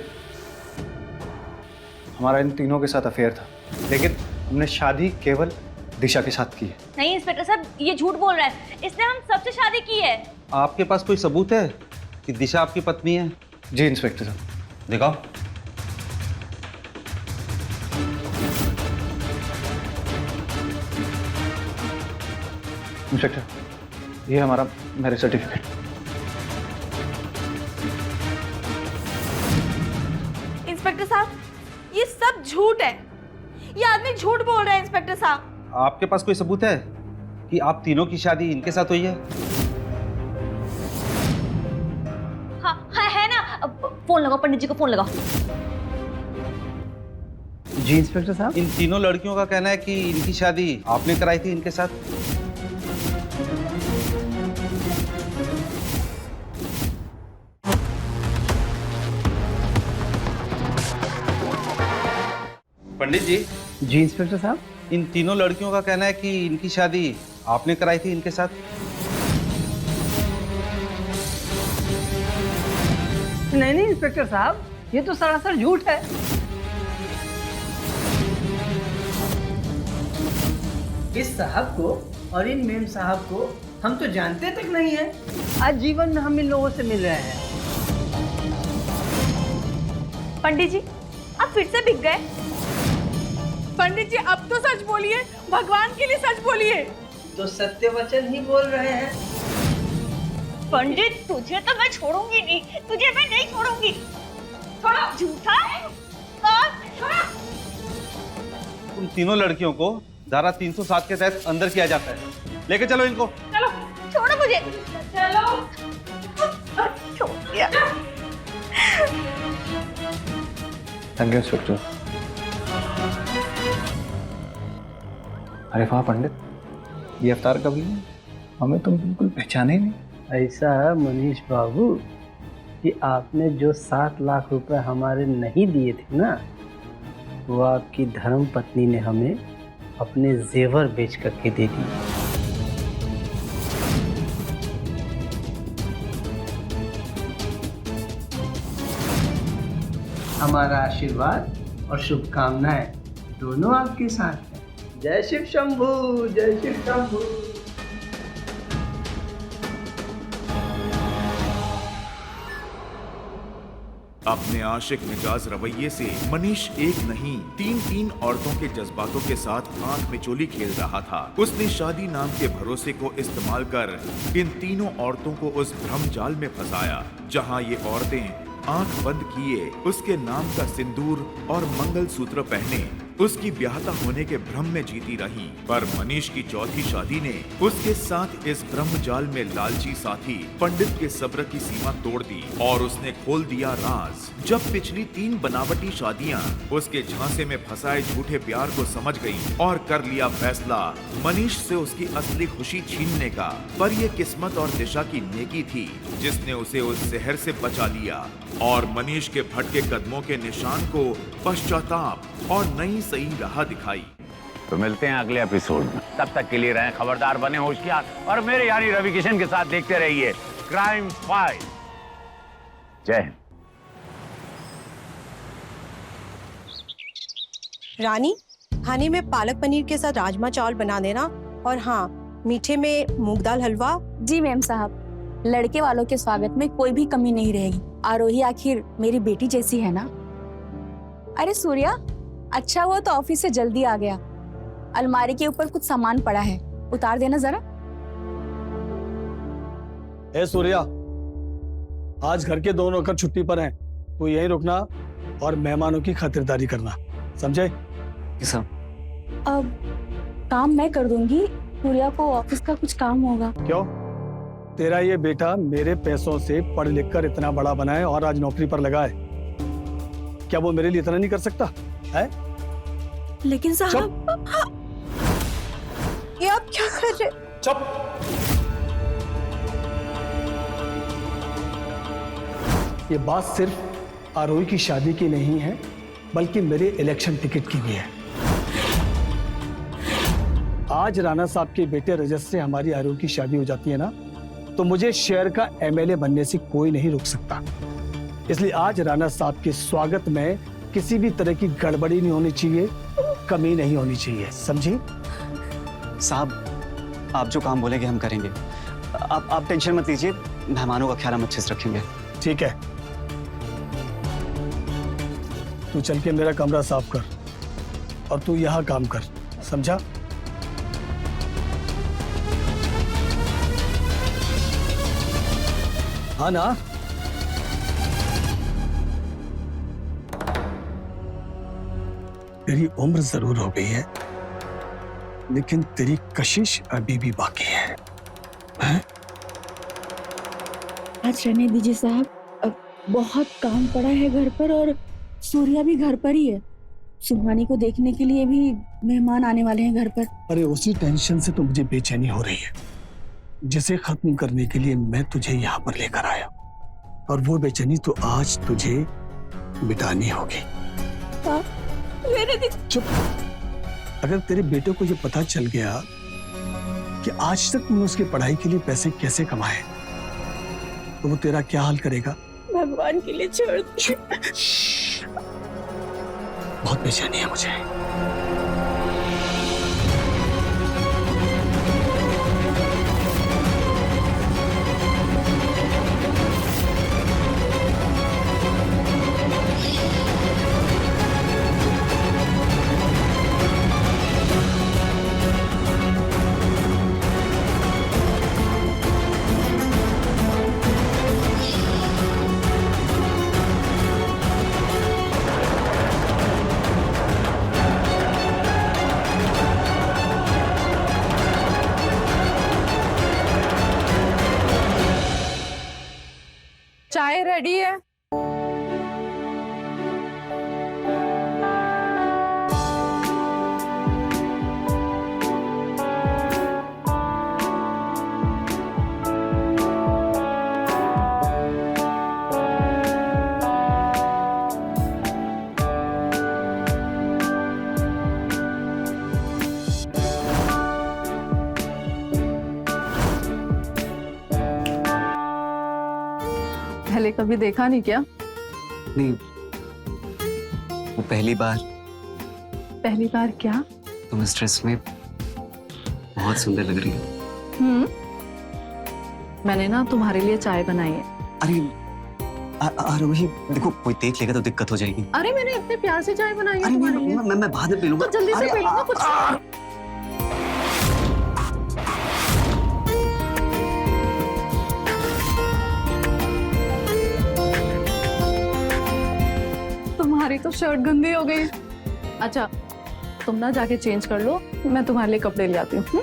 [SPEAKER 5] हमारा इन तीनों के साथ अफेयर था, लेकिन हमने शादी केवल दिशा के साथ की है।
[SPEAKER 7] नहीं इंस्पेक्टर साहब, ये झूठ बोल रहा है। इसने हम सबसे शादी की है।
[SPEAKER 9] आपके पास कोई सबूत है कि दिशा आपकी पत्नी है?
[SPEAKER 5] जी इंस्पेक्टर साहब।
[SPEAKER 9] दिखाओ।
[SPEAKER 5] इंस्पेक्टर, ये हमारा मैरिज सर्टिफिकेट।
[SPEAKER 1] इंस्पेक्टर साहब, ये सब झूठ है, ये आदमी झूठ बोल रहा है इंस्पेक्टर साहब।
[SPEAKER 9] आपके पास कोई सबूत है कि आप तीनों की शादी इनके साथ हुई है?
[SPEAKER 7] हाँ हाँ है ना। अब फोन लगाओ, पंडित जी को फोन लगाओ।
[SPEAKER 4] जी इंस्पेक्टर साहब।
[SPEAKER 9] इन तीनों लड़कियों का कहना है कि इनकी शादी आपने कराई थी इनके साथ। पंडित जी,
[SPEAKER 4] जी इंस्पेक्टर साहब।
[SPEAKER 9] इन तीनों लड़कियों का कहना है कि इनकी शादी आपने कराई थी इनके साथ।
[SPEAKER 2] नहीं नहीं इंस्पेक्टर साहब, ये तो सरासर झूठ है। इस साहब को और इन मेम साहब को हम तो जानते तक नहीं है। आज जीवन में हम इन लोगों से मिल रहे हैं।
[SPEAKER 1] पंडित जी आप फिर से बिक गए।
[SPEAKER 6] पंडित जी अब तो सच बोलिए, भगवान के लिए सच बोलिए।
[SPEAKER 2] तो सत्य वचन ही बोल रहे हैं।
[SPEAKER 7] पंडित तुझे तो मैं छोड़ूंगी नहीं, तुझे मैं नहीं छोड़ूंगी। थोड़ा झूठा है।
[SPEAKER 9] उन तीनों लड़कियों को धारा 307 के तहत अंदर किया जाता है। लेके चलो इनको।
[SPEAKER 7] चलो छोड़ो मुझे। चलो छोड़ दिया।
[SPEAKER 3] Thank you inspector. अरे वाह पंडित, ये अवतार कभी है? हमें तुम बिल्कुल पहचाने ही नहीं।
[SPEAKER 4] ऐसा है मनीष बाबू कि आपने जो 7 लाख रुपए हमारे नहीं दिए थे ना, वो आपकी धर्म पत्नी ने हमें अपने जेवर बेच करके दे दिए। हमारा आशीर्वाद और शुभकामनाएं दोनों आपके साथ हैं।
[SPEAKER 2] जय शिव शंभू, जय शिव शंभू।
[SPEAKER 10] अपने आशिक मिजाज रवैये से मनीष एक नहीं 3 औरतों के जज्बातों के साथ आंख में चोली खेल रहा था। उसने शादी नाम के भरोसे को इस्तेमाल कर इन तीनों औरतों को उस भ्रम जाल में फंसाया, जहां ये औरतें आंख बंद किए उसके नाम का सिंदूर और मंगलसूत्र पहने उसकी ब्याहता होने के भ्रम में जीती रही। पर मनीष की चौथी शादी ने उसके साथ इस भ्रम जाल में लालची साथी पंडित के सब्र की सीमा तोड़ दी और उसने खोल दिया राज। जब पिछली 3 बनावटी शादियां उसके झांसे में फंसाए झूठे प्यार को समझ गईं और कर लिया फैसला मनीष से उसकी असली खुशी छीनने का। पर यह किस्मत और दिशा की नेकी थी जिसने उसे उस जहर से बचा लिया और मनीष के भटके कदमों के निशान को पश्चाताप और नई सही राह दिखाई।
[SPEAKER 11] तो मिलते हैं अगले एपिसोड में। तब तक के लिए रहें खबरदार, बने होशियार और मेरे यानी रवि किशन के साथ देखते रहिए क्राइम फाइल। जय हिंद।
[SPEAKER 12] रानी, खाने में पालक पनीर के साथ राजमा चावल बना देना, और हाँ मीठे में मूंग दाल हलवा।
[SPEAKER 1] जी मैम साहब, लड़के वालों के स्वागत में कोई भी कमी नहीं रहेगी। आरोही आखिर मेरी बेटी जैसी है ना। अरे सूर्या, अच्छा हुआ तो ऑफिस से जल्दी आ गया। अलमारी के ऊपर कुछ सामान पड़ा है, उतार देना जरा।
[SPEAKER 13] ए सूर्या, आज घर के 2 नौकर छुट्टी पर हैं, तो यहीं रुकना और मेहमानों की खातिरदारी करना, समझे?
[SPEAKER 1] अब काम मैं कर दूंगी, सूर्या को ऑफिस का कुछ काम होगा।
[SPEAKER 13] क्यों? तेरा ये बेटा मेरे पैसों से पढ़ लिख कर इतना बड़ा बना है और आज नौकरी पर लगा है, क्या वो मेरे लिए इतना नहीं कर सकता है?
[SPEAKER 1] लेकिन साहब,
[SPEAKER 12] ये आप क्या कर रहे?
[SPEAKER 13] चुप। ये बात सिर्फ आरोही की शादी की नहीं है, बल्कि मेरे इलेक्शन टिकट की भी है। आज राणा साहब के बेटे रजत से हमारी आरोही की शादी हो जाती है ना, तो मुझे शहर का एमएलए बनने से कोई नहीं रोक सकता। इसलिए आज राणा साहब के स्वागत में किसी भी तरह की गड़बड़ी नहीं होनी चाहिए, कमी नहीं होनी चाहिए, समझी?
[SPEAKER 14] साहब, आप जो काम बोलेंगे हम करेंगे। आप टेंशन मत लीजिए, मेहमानों का ख्याल हम अच्छे से रखेंगे।
[SPEAKER 13] ठीक है, तू चल के मेरा कमरा साफ कर और तू यहाँ काम कर, समझा? हाँ ना? तेरी उम्र जरूर हो गई है, लेकिन तेरी कशिश अभी भी बाकी है, हैं?
[SPEAKER 1] आज रहने दीजिए साहब, अब बहुत काम पड़ा है घर पर और सूर्या भी घर पर ही है। सुहानी को देखने के लिए भी मेहमान आने वाले हैं घर पर।
[SPEAKER 13] अरे उसी टेंशन से तो मुझे बेचैनी हो रही है, जिसे खत्म करने के लिए मैं तुझे यहाँ पर लेकर आया, और वो बेचैनी तो आज तुझे मिटानी होगी।
[SPEAKER 8] मेरे दी।
[SPEAKER 13] चुप। अगर तेरे बेटे को ये पता चल गया कि आज तक तुमने उसकी पढ़ाई के लिए पैसे कैसे कमाए, तो वो तेरा क्या हाल करेगा?
[SPEAKER 8] भगवान के लिए छोड़ दो।
[SPEAKER 13] बहुत बेचैनी है मुझे।
[SPEAKER 6] चाय रेडी है। पहले कभी देखा नहीं क्या?
[SPEAKER 14] नहीं, वो पहली बार।
[SPEAKER 6] पहली बार क्या?
[SPEAKER 14] तुम इस ड्रेस में बहुत सुंदर लग रही हो।
[SPEAKER 6] मैंने ना तुम्हारे लिए चाय बनाई है।
[SPEAKER 14] अरे आरोही, देखो कोई देख लेगा तो दिक्कत हो जाएगी।
[SPEAKER 6] अरे मैंने इतने प्यार से चाय बनाई है
[SPEAKER 14] अरे
[SPEAKER 6] तुम्हारे लिए।
[SPEAKER 14] मैं बाद में पी लूंगा।
[SPEAKER 6] तो जल्दी से पी लो ना कुछ। तुम्हारी तो शर्ट गंदी हो गई। अच्छा तुम ना जाके चेंज कर लो, मैं तुम्हारे लिए कपड़े ले आती हूँ।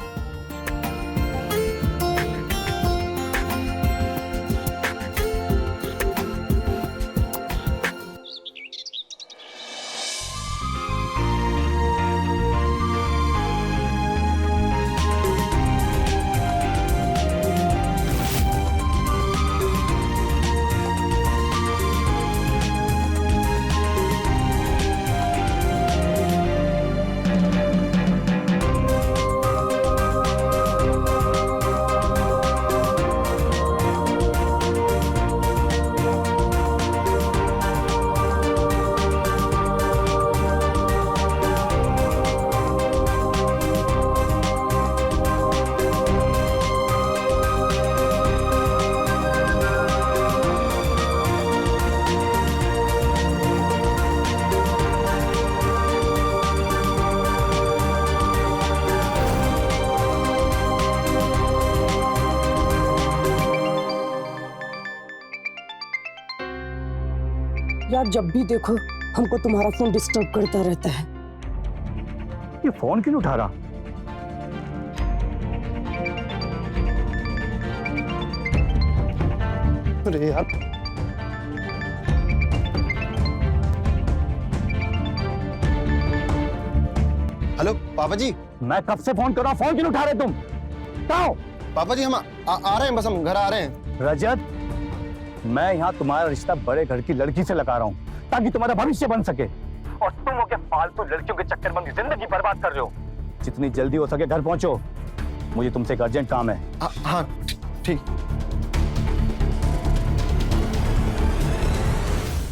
[SPEAKER 12] यार जब भी देखो हमको तुम्हारा फोन डिस्टर्ब करता रहता है।
[SPEAKER 5] ये फोन क्यों नहीं उठा रहा?
[SPEAKER 14] अरे यार,
[SPEAKER 15] हेलो पापा जी।
[SPEAKER 5] मैं कब से फोन कर रहा हूँ, फोन क्यों नहीं उठा रहे तुम? कहाँ हो?
[SPEAKER 15] पापा जी हम आ रहे हैं, बस हम घर आ रहे हैं।
[SPEAKER 5] रजत, मैं यहाँ तुम्हारा रिश्ता बड़े घर की लड़की से लगा रहा हूँ ताकि तुम्हारा भविष्य बन सके, और तुम हो के फालतू लड़कियों के चक्कर में जिंदगी बर्बाद कर रहे हो। जितनी जल्दी हो सके घर पहुंचो, मुझे तुमसे एक अर्जेंट काम है।
[SPEAKER 15] हाँ ठीक।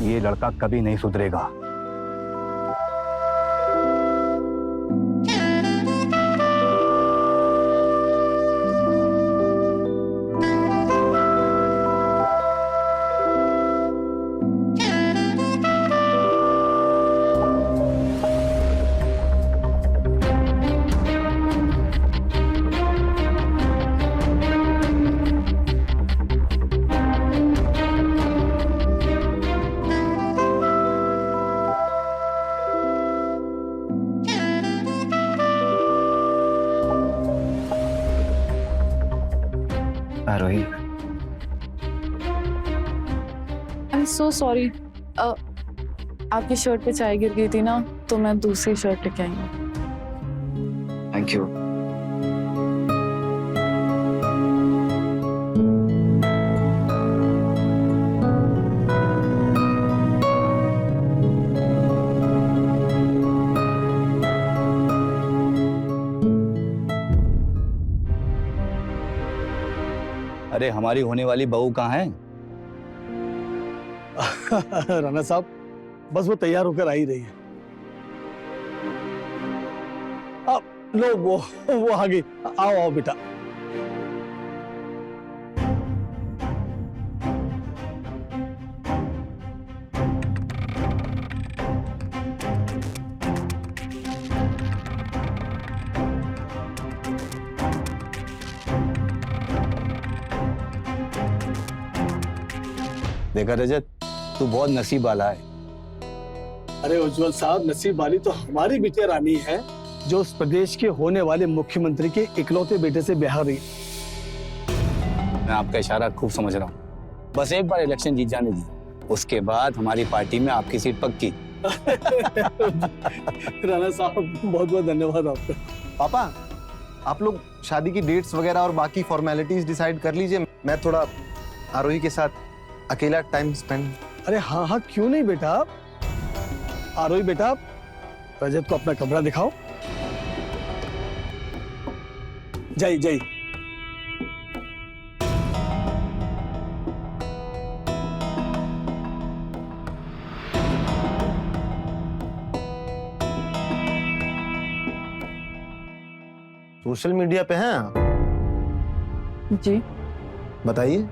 [SPEAKER 5] ये लड़का कभी नहीं सुधरेगा।
[SPEAKER 14] आरोही,
[SPEAKER 6] आई एम सो सॉरी। आपकी शर्ट पे चाय गिर गई थी ना, तो मैं दूसरी शर्ट लेके आई हूँ।
[SPEAKER 14] Thank you.
[SPEAKER 5] अरे हमारी होने वाली बहू कहाँ है?
[SPEAKER 13] राणा साहब, बस वो तैयार होकर आ ही रही है। लो वो आ गई। आओ आओ बेटा।
[SPEAKER 5] देखा रजत, तू बहुत नसीब वाला है।
[SPEAKER 13] अरे उज्जवल साहब, नसीब वाली तो हमारी बिटिया रानी है जो उस प्रदेश के होने वाले मुख्यमंत्री के इकलौते बेटे से ब्याह रही।
[SPEAKER 5] मैं आपका इशारा खूब समझ रहा हूँ। बस एक बार इलेक्शन जीत जाने दीजिए, उसके बाद हमारी पार्टी में आपकी सीट पक्की।
[SPEAKER 13] राणा साहब, बहुत बहुत धन्यवाद आपका।
[SPEAKER 15] पापा, आप लोग शादी की डेट्स वगैरह और बाकी फॉर्मेलिटीज डिसाइड कर लीजिए। मैं थोड़ा आरोही के साथ अकेला टाइम स्पेंड।
[SPEAKER 13] अरे हाँ हाँ, क्यों नहीं बेटा। आरोही बेटा, रजत को अपना कमरा दिखाओ। जय जय।
[SPEAKER 15] सोशल मीडिया पे हैं आप?
[SPEAKER 6] जी।
[SPEAKER 15] बताइए।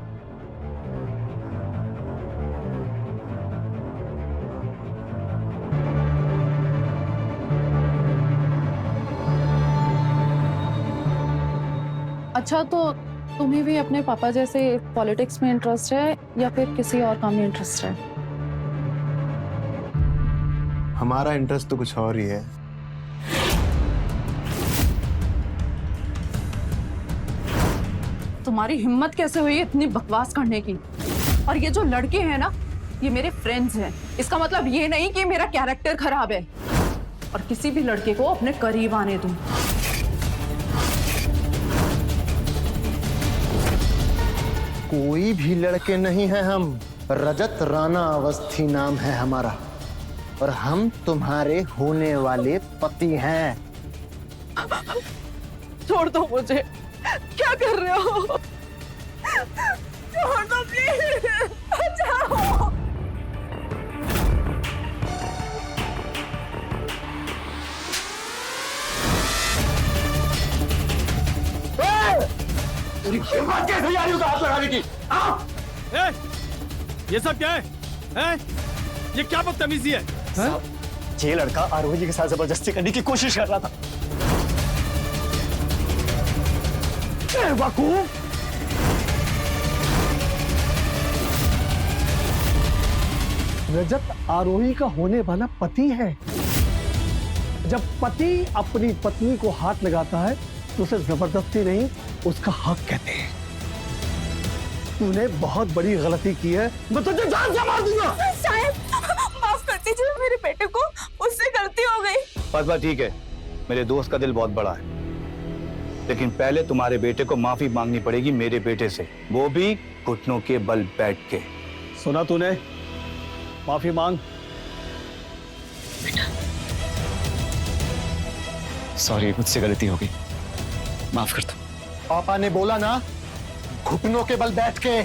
[SPEAKER 6] अच्छा, तो तुम्हें भी अपने पापा जैसे पॉलिटिक्स में इंटरेस्ट है या फिर किसी और काम में इंटरेस्ट है?
[SPEAKER 15] हमारा इंटरेस्ट तो कुछ और ही है।
[SPEAKER 6] तुम्हारी हिम्मत कैसे हुई इतनी बकवास करने की? और ये जो लड़के हैं ना, ये मेरे फ्रेंड्स हैं। इसका मतलब ये नहीं कि मेरा कैरेक्टर खराब है। और किसी भी लड़के को अपने करीब आने दूं।
[SPEAKER 15] कोई भी लड़के नहीं हैं हम। रजत राणा अवस्थी नाम है हमारा, और हम तुम्हारे होने वाले पति हैं।
[SPEAKER 6] छोड़ दो मुझे। क्या कर रहे हो? छोड़ दो प्लीज। बचाओ।
[SPEAKER 11] हिम्मत कैसे जा रही हो हाथ लगाने की?
[SPEAKER 9] ये सब क्या है? ये क्या बदतमीजी है?
[SPEAKER 14] ये लड़का आरोही जी के साथ जबरदस्ती करने की कोशिश कर रहा था।
[SPEAKER 13] बेवकूफ! रजत आरोही का होने वाला पति है। जब पति अपनी पत्नी को हाथ लगाता है तो उसे जबरदस्ती नहीं, उसका हक कहते हैं। तूने बहुत बड़ी गलती की है। मैं तुझे जान से मार दूंगा।
[SPEAKER 6] साहब, माफ कर दीजिए, मेरे बेटे को उससे गलती हो गई।
[SPEAKER 5] बस ठीक है, मेरे दोस्त का दिल बहुत बड़ा है, लेकिन पहले तुम्हारे बेटे को माफी मांगनी पड़ेगी मेरे बेटे से, वो भी घुटनों के बल बैठ के।
[SPEAKER 13] सुना तूने? माफी मांग।
[SPEAKER 14] सॉरी, मुझसे गलती हो गई, माफ कर दो।
[SPEAKER 15] पापा ने बोला ना, घुटनों के बल बैठ के।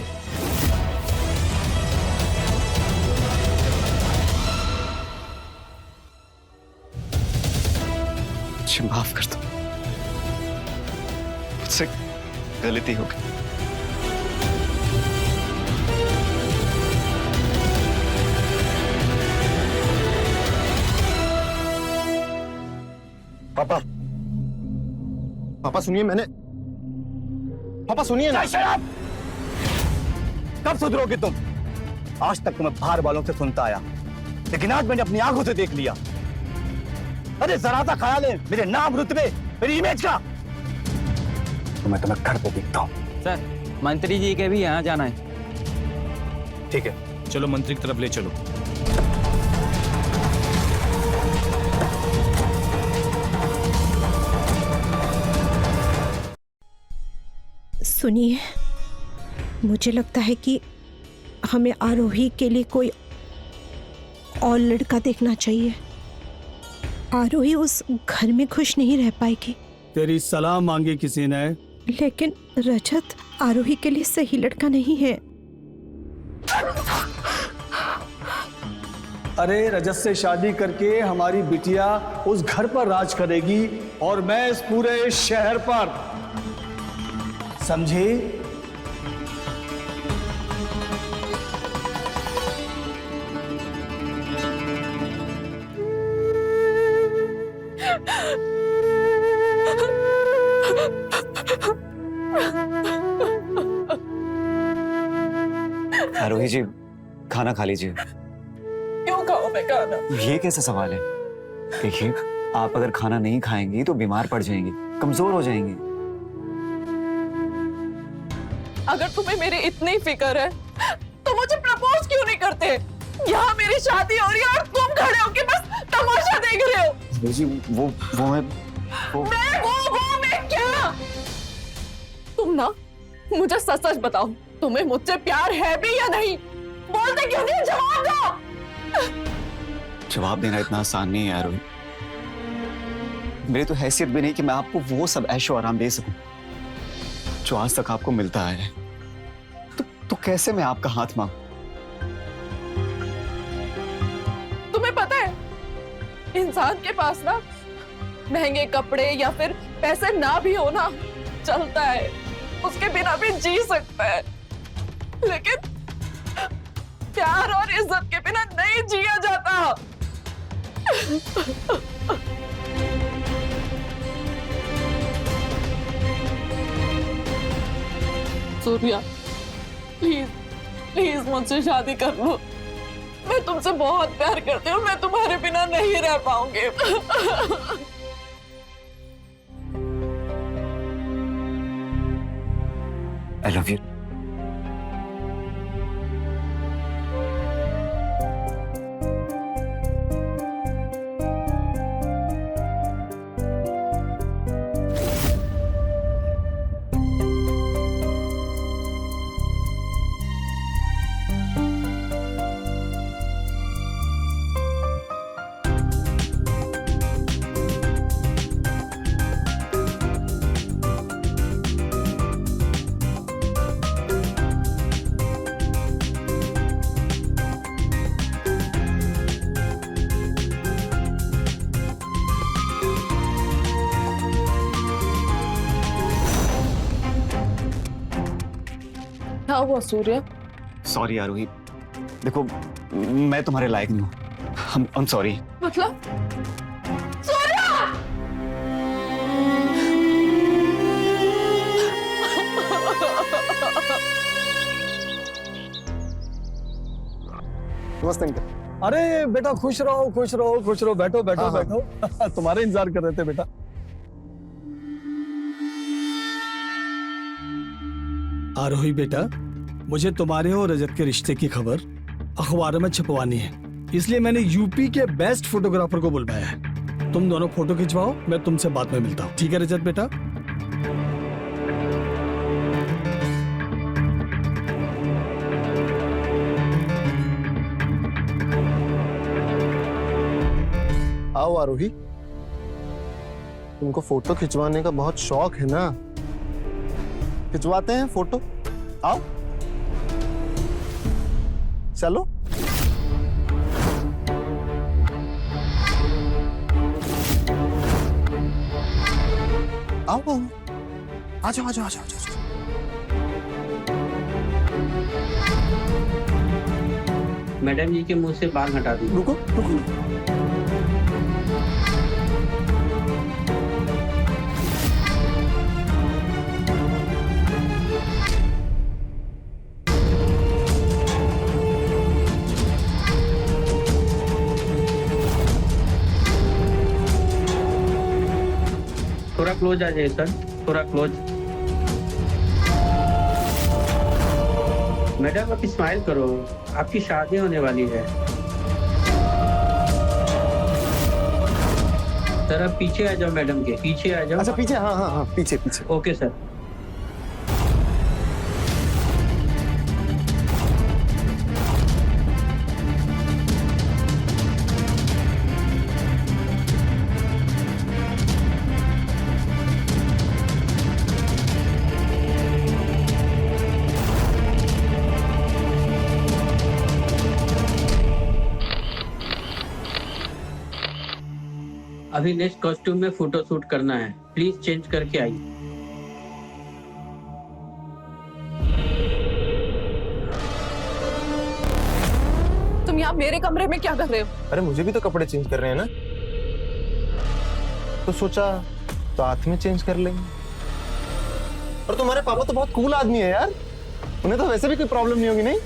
[SPEAKER 14] मुझे माफ कर दो, मुझसे गलती हो गई।
[SPEAKER 15] पापा, पापा सुनिए, पापा सुनिए ना।
[SPEAKER 5] कब सुधरोगे तुम? आज तक तुम्हें बाहर वालों से सुनता आया, लेकिन आज मैंने अपनी आंखों से देख लिया। अरे जरा सा ख्याल है मेरे नाम, रुतबे, मेरी इमेज का, तो मैं तुम्हें घर पे देखता हूँ।
[SPEAKER 16] सर, मंत्री जी के भी यहाँ जाना है।
[SPEAKER 5] ठीक है,
[SPEAKER 9] चलो मंत्री की तरफ ले चलो।
[SPEAKER 12] सुनिए, मुझे लगता है कि हमें आरोही के लिए कोई और लड़का देखना चाहिए। आरोही उस घर में खुश नहीं रह पाएगी।
[SPEAKER 13] तेरी सलाह मांगी किसी ने,
[SPEAKER 12] लेकिन रजत आरोही के लिए सही लड़का नहीं है।
[SPEAKER 13] अरे रजत से शादी करके हमारी बिटिया उस घर पर राज करेगी और मैं इस पूरे शहर पर, समझे?
[SPEAKER 14] आरोही जी, खाना खा लीजिए।
[SPEAKER 6] क्यों खाओ मैं खाना?
[SPEAKER 14] ये कैसा सवाल है? देखिए, आप अगर खाना नहीं खाएंगी तो बीमार पड़ जाएंगी, कमजोर हो जाएंगी।
[SPEAKER 6] अगर तुम्हें मेरी इतनी फिक्र है तो मुझे प्रपोज क्यों नहीं करते? यहाँ मेरी शादी हो रही है और तुम खड़े होके बस तमाशा देख रहे हो।
[SPEAKER 14] जी वो
[SPEAKER 6] मैं क्या? तुम ना मुझे सच सच बताओ, तुम्हें मुझसे प्यार है भी या नहीं? बोलते क्यों नहीं? जवाब दो।
[SPEAKER 14] जवाब देना इतना आसान नहीं है आरोही। मेरी तो हैसियत भी नहीं कि मैं आपको वो सब ऐशो आराम दे सकूं जो आज तक आपको मिलता है। तो कैसे मैं आपका हाथ मांगूं?
[SPEAKER 6] तुम्हें पता है, इंसान के पास ना महंगे कपड़े या फिर पैसे ना भी हो ना, चलता है, उसके बिना भी जी सकता है, लेकिन प्यार और इज्जत के बिना नहीं जिया जाता। सूर्या, प्लीज प्लीज मुझसे शादी कर लो। मैं तुमसे बहुत प्यार करती हूँ, मैं तुम्हारे बिना नहीं रह पाऊंगी।
[SPEAKER 14] I love you.
[SPEAKER 6] क्या हुआ सूर्य?
[SPEAKER 14] सॉरी आरोही, देखो मैं तुम्हारे लायक नहीं हूँ। I'm sorry।
[SPEAKER 6] मतलब सूर्या!
[SPEAKER 13] नमस्ते अंकल। अरे बेटा खुश रहो खुश रहो खुश रहो, बैठो बैठो
[SPEAKER 15] हाँ,
[SPEAKER 13] बैठो। तुम्हारे इंतजार कर रहे थे बेटा। आरोही बेटा, मुझे तुम्हारे और रजत के रिश्ते की खबर अखबार में छपवानी है, इसलिए मैंने यूपी के बेस्ट फोटोग्राफर को बुलवाया है। तुम दोनों फोटो खिंचवाओ, मैं तुमसे बाद में मिलता हूँ। ठीक है रजत बेटा?
[SPEAKER 15] आओ आरोही, तुमको फोटो खिंचवाने का बहुत शौक है ना? खिंचवाते हैं फोटो, आओ चलो। आओ आओ, आ जाओ आ जाओ आ जाओ।
[SPEAKER 17] मैडम जी के मुंह से बाल हटा दीजिए।
[SPEAKER 15] रुको रुको।
[SPEAKER 17] थोड़ा क्लोज आ जाइए सर, थोड़ा क्लोज। मैडम आप स्माइल करो, आपकी शादी होने वाली है। सर आप पीछे आ जाओ, मैडम के पीछे आ जाओ।
[SPEAKER 15] अच्छा पीछे, हाँ हाँ हाँ पीछे पीछे।
[SPEAKER 17] Okay sir. अभी नेक्स्ट कॉस्ट्यूम में फोटो शूट करना है, प्लीज चेंज करके आइए।
[SPEAKER 6] तुम यहाँ मेरे कमरे में क्या कर रहे हो?
[SPEAKER 15] अरे मुझे भी तो कपड़े चेंज कर रहे हैं ना, तो सोचा साथ में चेंज कर लेंगे। और तुम्हारे पापा तो बहुत कूल आदमी है यार, उन्हें तो वैसे भी कोई प्रॉब्लम नहीं होगी। नहीं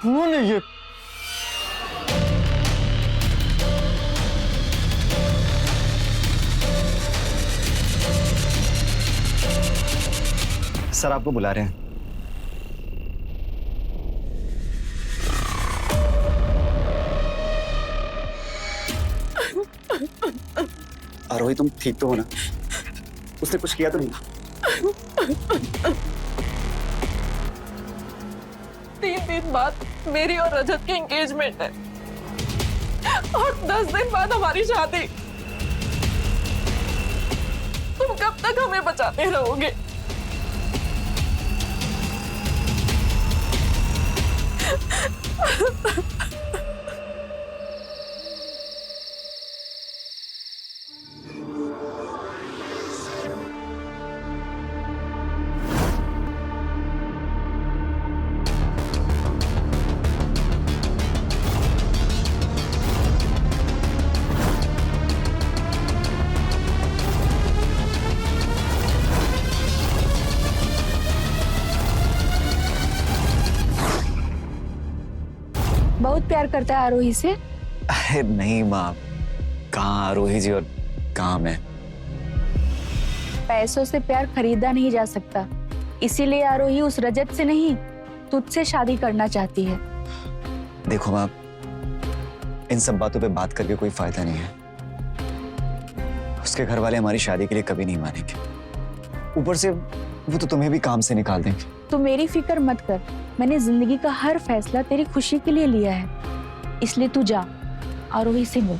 [SPEAKER 15] कौन है ये?
[SPEAKER 14] सर आपको बुला रहे हैं। आरोही तुम ठीक तो हो ना? उसने कुछ किया तो नहीं?
[SPEAKER 6] 3 दिन बाद मेरी और रजत की एंगेजमेंट है और 10 दिन बाद हमारी शादी। तुम कब तक हमें बचाते रहोगे?
[SPEAKER 1] बहुत प्यार करता है आरोही से।
[SPEAKER 14] अरे नहीं माँ, कहाँ आरोही जी और कहाँ मैं।
[SPEAKER 1] पैसों से प्यार खरीदा नहीं जा सकता, इसीलिए आरोही उस रजत से नहीं तुझसे शादी करना चाहती है।
[SPEAKER 14] देखो माँ, इन सब बातों पे बात करके कोई फायदा नहीं है। उसके घर वाले हमारी शादी के लिए कभी नहीं मानेंगे। ऊपर से वो तो तुम्हें भी काम से निकाल देंगे।
[SPEAKER 1] तू मेरी फिक्र मत कर, मैंने जिंदगी का हर फैसला तेरी खुशी के लिए लिया है, इसलिए तू जा आरोही से मिल।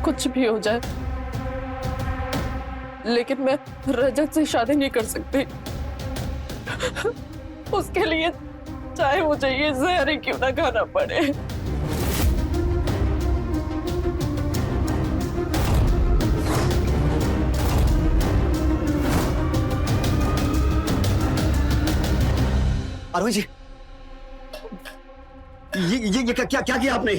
[SPEAKER 6] कुछ भी हो जाए, लेकिन मैं रजत से शादी नहीं कर सकती। उसके लिए चाहे मुझे ये जहर ही क्यों ना खाना पड़े।
[SPEAKER 14] आरोही जी, ये क्या किया आपने?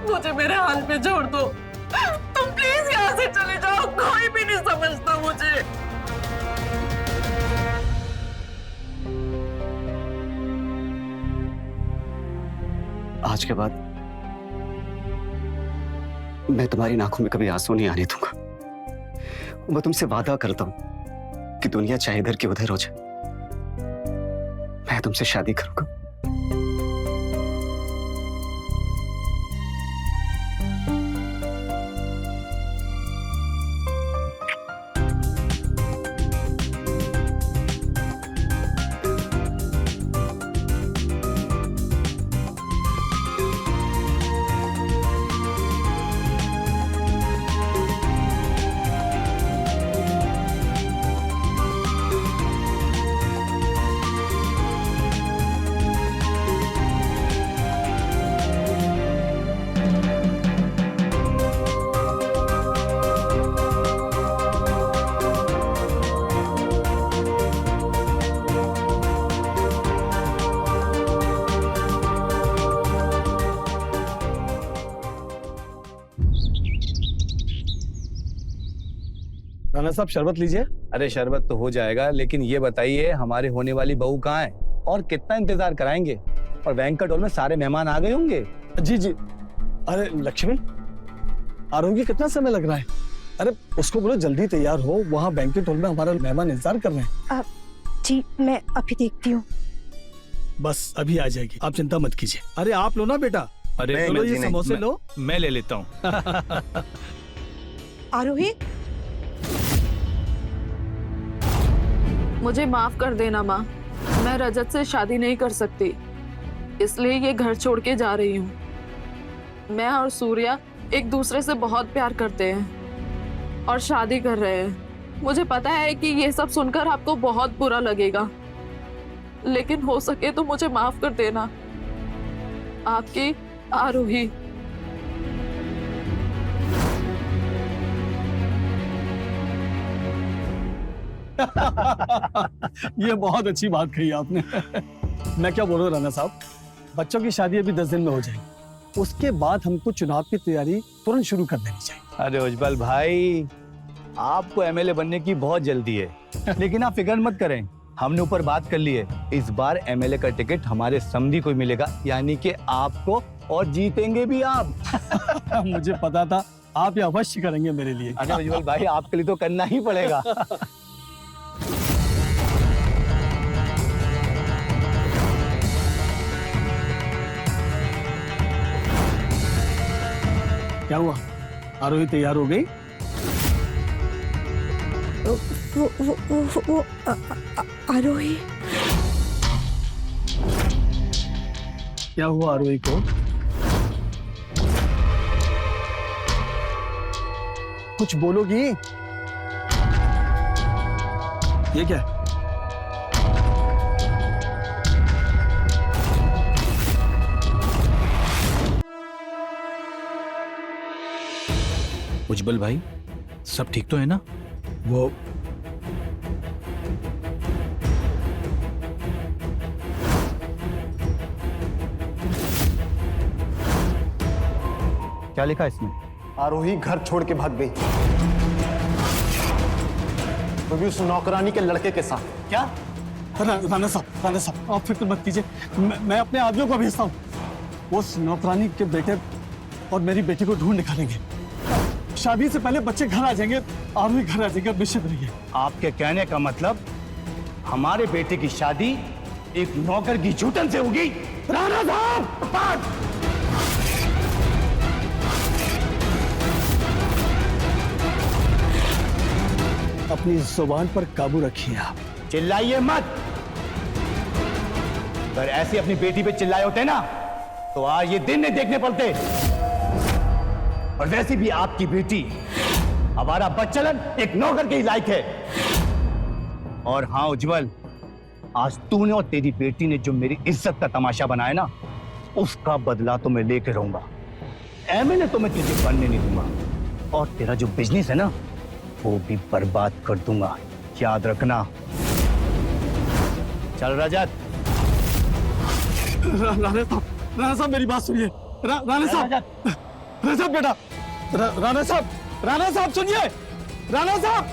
[SPEAKER 6] मुझे मेरे हाल पे छोड़ दो। तुम प्लीज यहाँ से चले जाओ, कोई भी नहीं समझता मुझे।
[SPEAKER 14] आज के बाद मैं तुम्हारी आंखों में कभी आंसू नहीं आने दूंगा। मैं तुमसे वादा करता हूं कि दुनिया चाहे इधर की उधर हो जाए, मैं तुमसे शादी करूंगा।
[SPEAKER 13] राणा साहब शरबत लीजिए।
[SPEAKER 5] अरे शरबत तो हो जाएगा, लेकिन ये बताइए हमारे होने वाली बहू कहाँ है और कितना इंतजार कराएंगे? और बैंक्वेट हॉल में सारे मेहमान आ गए होंगे।
[SPEAKER 13] जी जी, अरे लक्ष्मी, आरोही कितना समय लग रहा है? अरे उसको बोलो जल्दी तैयार हो, वहाँ बैंक्वेट हॉल में हमारा मेहमान इंतजार कर रहे हैं।
[SPEAKER 12] जी मैं अभी देखती हूँ।
[SPEAKER 13] बस अभी आ जाएगी, आप चिंता मत कीजिए। अरे आप लो ना बेटा। अरे लो ये समोसे लो।
[SPEAKER 3] मैं ले लेता हूँ।
[SPEAKER 12] आरोही,
[SPEAKER 6] मुझे माफ कर देना माँ, मैं रजत से शादी नहीं कर सकती, इसलिए ये घर छोड़ के जा रही हूँ। मैं और सूर्या एक दूसरे से बहुत प्यार करते हैं और शादी कर रहे हैं। मुझे पता है कि ये सब सुनकर आपको बहुत बुरा लगेगा, लेकिन हो सके तो मुझे माफ कर देना। आपकी आरोही।
[SPEAKER 13] ये बहुत अच्छी बात कही आपने। मैं क्या बोल रहा हूँ राणा साहब, बच्चों की शादी अभी 10 दिन में हो जाएगी, उसके बाद हमको चुनाव की तैयारी तुरंत शुरू कर देनी चाहिए।
[SPEAKER 5] अरे उज्जवल भाई, आपको एमएलए बनने की बहुत जल्दी है, लेकिन आप फिक्र मत करें, हमने ऊपर बात कर ली है। इस बार एमएलए का टिकट हमारे समधी को मिलेगा, यानी कि आपको, और जीतेंगे भी आप।
[SPEAKER 13] मुझे पता था आप ये अवश्य करेंगे मेरे लिए।
[SPEAKER 5] अरे उज्जवल भाई, आपके लिए तो करना ही पड़ेगा।
[SPEAKER 13] क्या हुआ, आरोही तैयार हो गई?
[SPEAKER 12] वो आरोही।
[SPEAKER 13] क्या हुआ आरोही को? कुछ बोलोगी? ये क्या?
[SPEAKER 5] उज्जवल भाई, सब ठीक तो है ना?
[SPEAKER 13] वो
[SPEAKER 5] क्या लिखा इसमें?
[SPEAKER 15] आरोही घर छोड़ के भाग गई, वो भी उस नौकरानी के लड़के के साथ।
[SPEAKER 13] क्या? राणा साहब आप फिक्र मत कीजिए, मैं अपने आदमियों को भेजता हूँ, उस नौकरानी के बेटे और मेरी बेटी को ढूंढ निकालेंगे। शादी से पहले बच्चे घर आ जाएंगे, आरोही घर आ जाएंगे, निश्चित रहिए।
[SPEAKER 5] आपके कहने का मतलब हमारे बेटे की शादी एक नौकर की जूठन से होगी? राणा साहब,
[SPEAKER 13] अपनी जुबान पर काबू रखिए आप।
[SPEAKER 5] चिल्लाइए मत। अगर ऐसे अपनी बेटी पे चिल्लाए होते ना तो आज ये दिन नहीं देखने पड़ते। और वैसे भी आपकी बेटी हमारा बच्चलन एक नौकर के ही लायक है। और हाँ उज्जवल, आज तूने और तेरी बेटी ने जो मेरी इज्जत का तमाशा बनाया ना, उसका बदला तो मैं लेके रहूंगा। एमएलए तो मैं तुझे बनने नहीं दूंगा, और तेरा जो बिजनेस है ना वो भी बर्बाद कर दूंगा, याद रखना। चल रजत।
[SPEAKER 13] राणा साहब मेरी बात सुनिए। राणा साहब बेटा, राणा साहब सुनिए, राणा साहब।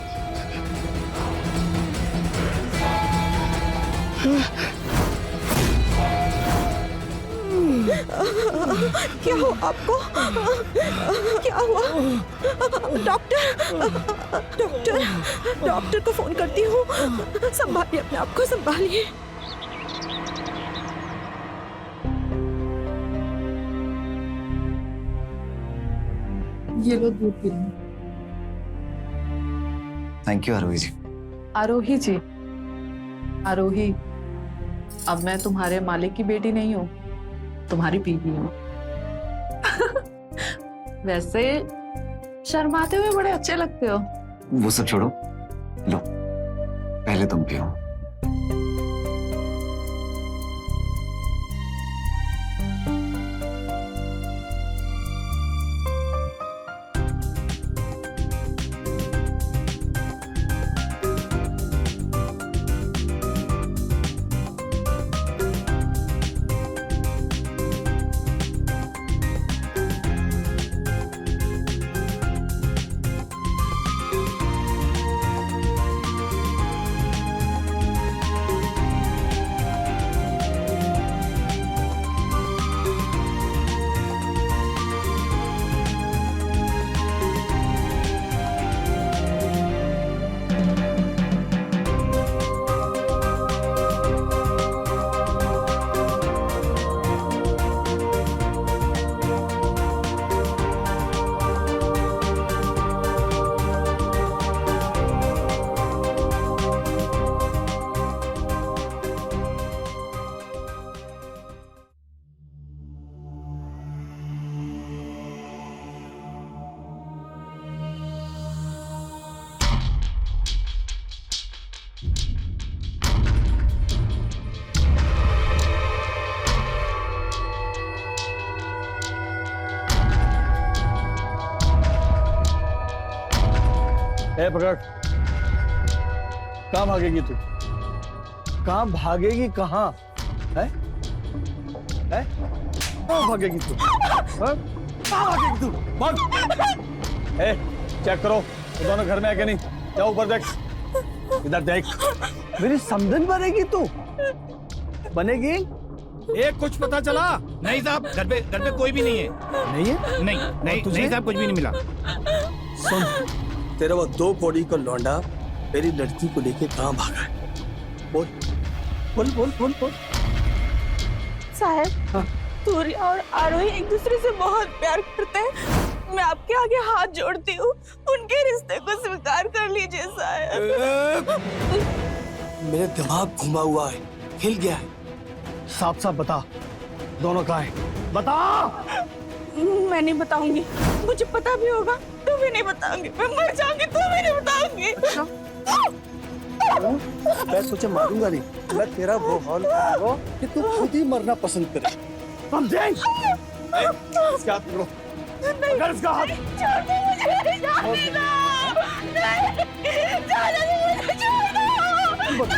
[SPEAKER 12] क्या हो आपको? क्या हुआ? डॉक्टर को फोन करती हूँ। संभालिए अपने आप को, संभालिए।
[SPEAKER 6] ये लो दूध पी लो।
[SPEAKER 14] थैंक यू आरोही जी।
[SPEAKER 6] आरोही जी, आरोही, अब मैं तुम्हारे मालिक की बेटी नहीं हूँ, तुम्हारी बीवी हूँ। वैसे शर्माते हुए बड़े अच्छे लगते हो।
[SPEAKER 14] वो सब छोड़ो, लो पहले तुम पियो।
[SPEAKER 13] ए पकड़, कहाँ भागेगी तू? कहाँ भागेगी? कहाँ है? कहाँ भागेगी तू? कहाँ भागेगी तू? भाग! ए, चेक करो वो दोनों घर में है कि नहीं। जाओ ऊपर देख, इधर देख। मेरी समधन बनेगी तू? बनेगी?
[SPEAKER 18] एक कुछ पता चला? नहीं साहब, घर पे कोई भी नहीं है।
[SPEAKER 13] नहीं है?
[SPEAKER 18] नहीं साहब, कुछ भी नहीं मिला।
[SPEAKER 13] सुन, तेरा वो 2 कौड़ी का लौंडा मेरी लड़की को लेके कहाँ भागा है? बोल बोल बोल बोल बोल।
[SPEAKER 6] साहब, सूर्या और आरोही एक दूसरे से बहुत प्यार करते हैं। मैं आपके आगे हाथ जोड़ती हूँ, उनके रिश्ते को स्वीकार कर लीजिए साहब।
[SPEAKER 13] मेरे दिमाग घुमा हुआ है, हिल गया है। साफ साफ बता, दोनों कहाँ हैं? बता।
[SPEAKER 6] मैं नहीं बताऊंगी, मुझे पता भी होगा तो भी नहीं बताऊंगी। मैं मर जाऊंगी तो भी नहीं बताऊंगी।
[SPEAKER 13] मैं तुझे मारूंगा नहीं, मैं तेरा वो हाल करूंगा कि तू खुद ही मरना पसंद करे। समझे? इसका हाथ पकड़ो, पकड़ इसका हाथ।
[SPEAKER 6] छोड़ दो मुझे, जाने दो। नहीं, जाने दो मुझे, छोड़ दो। छोड़ दो मुझे।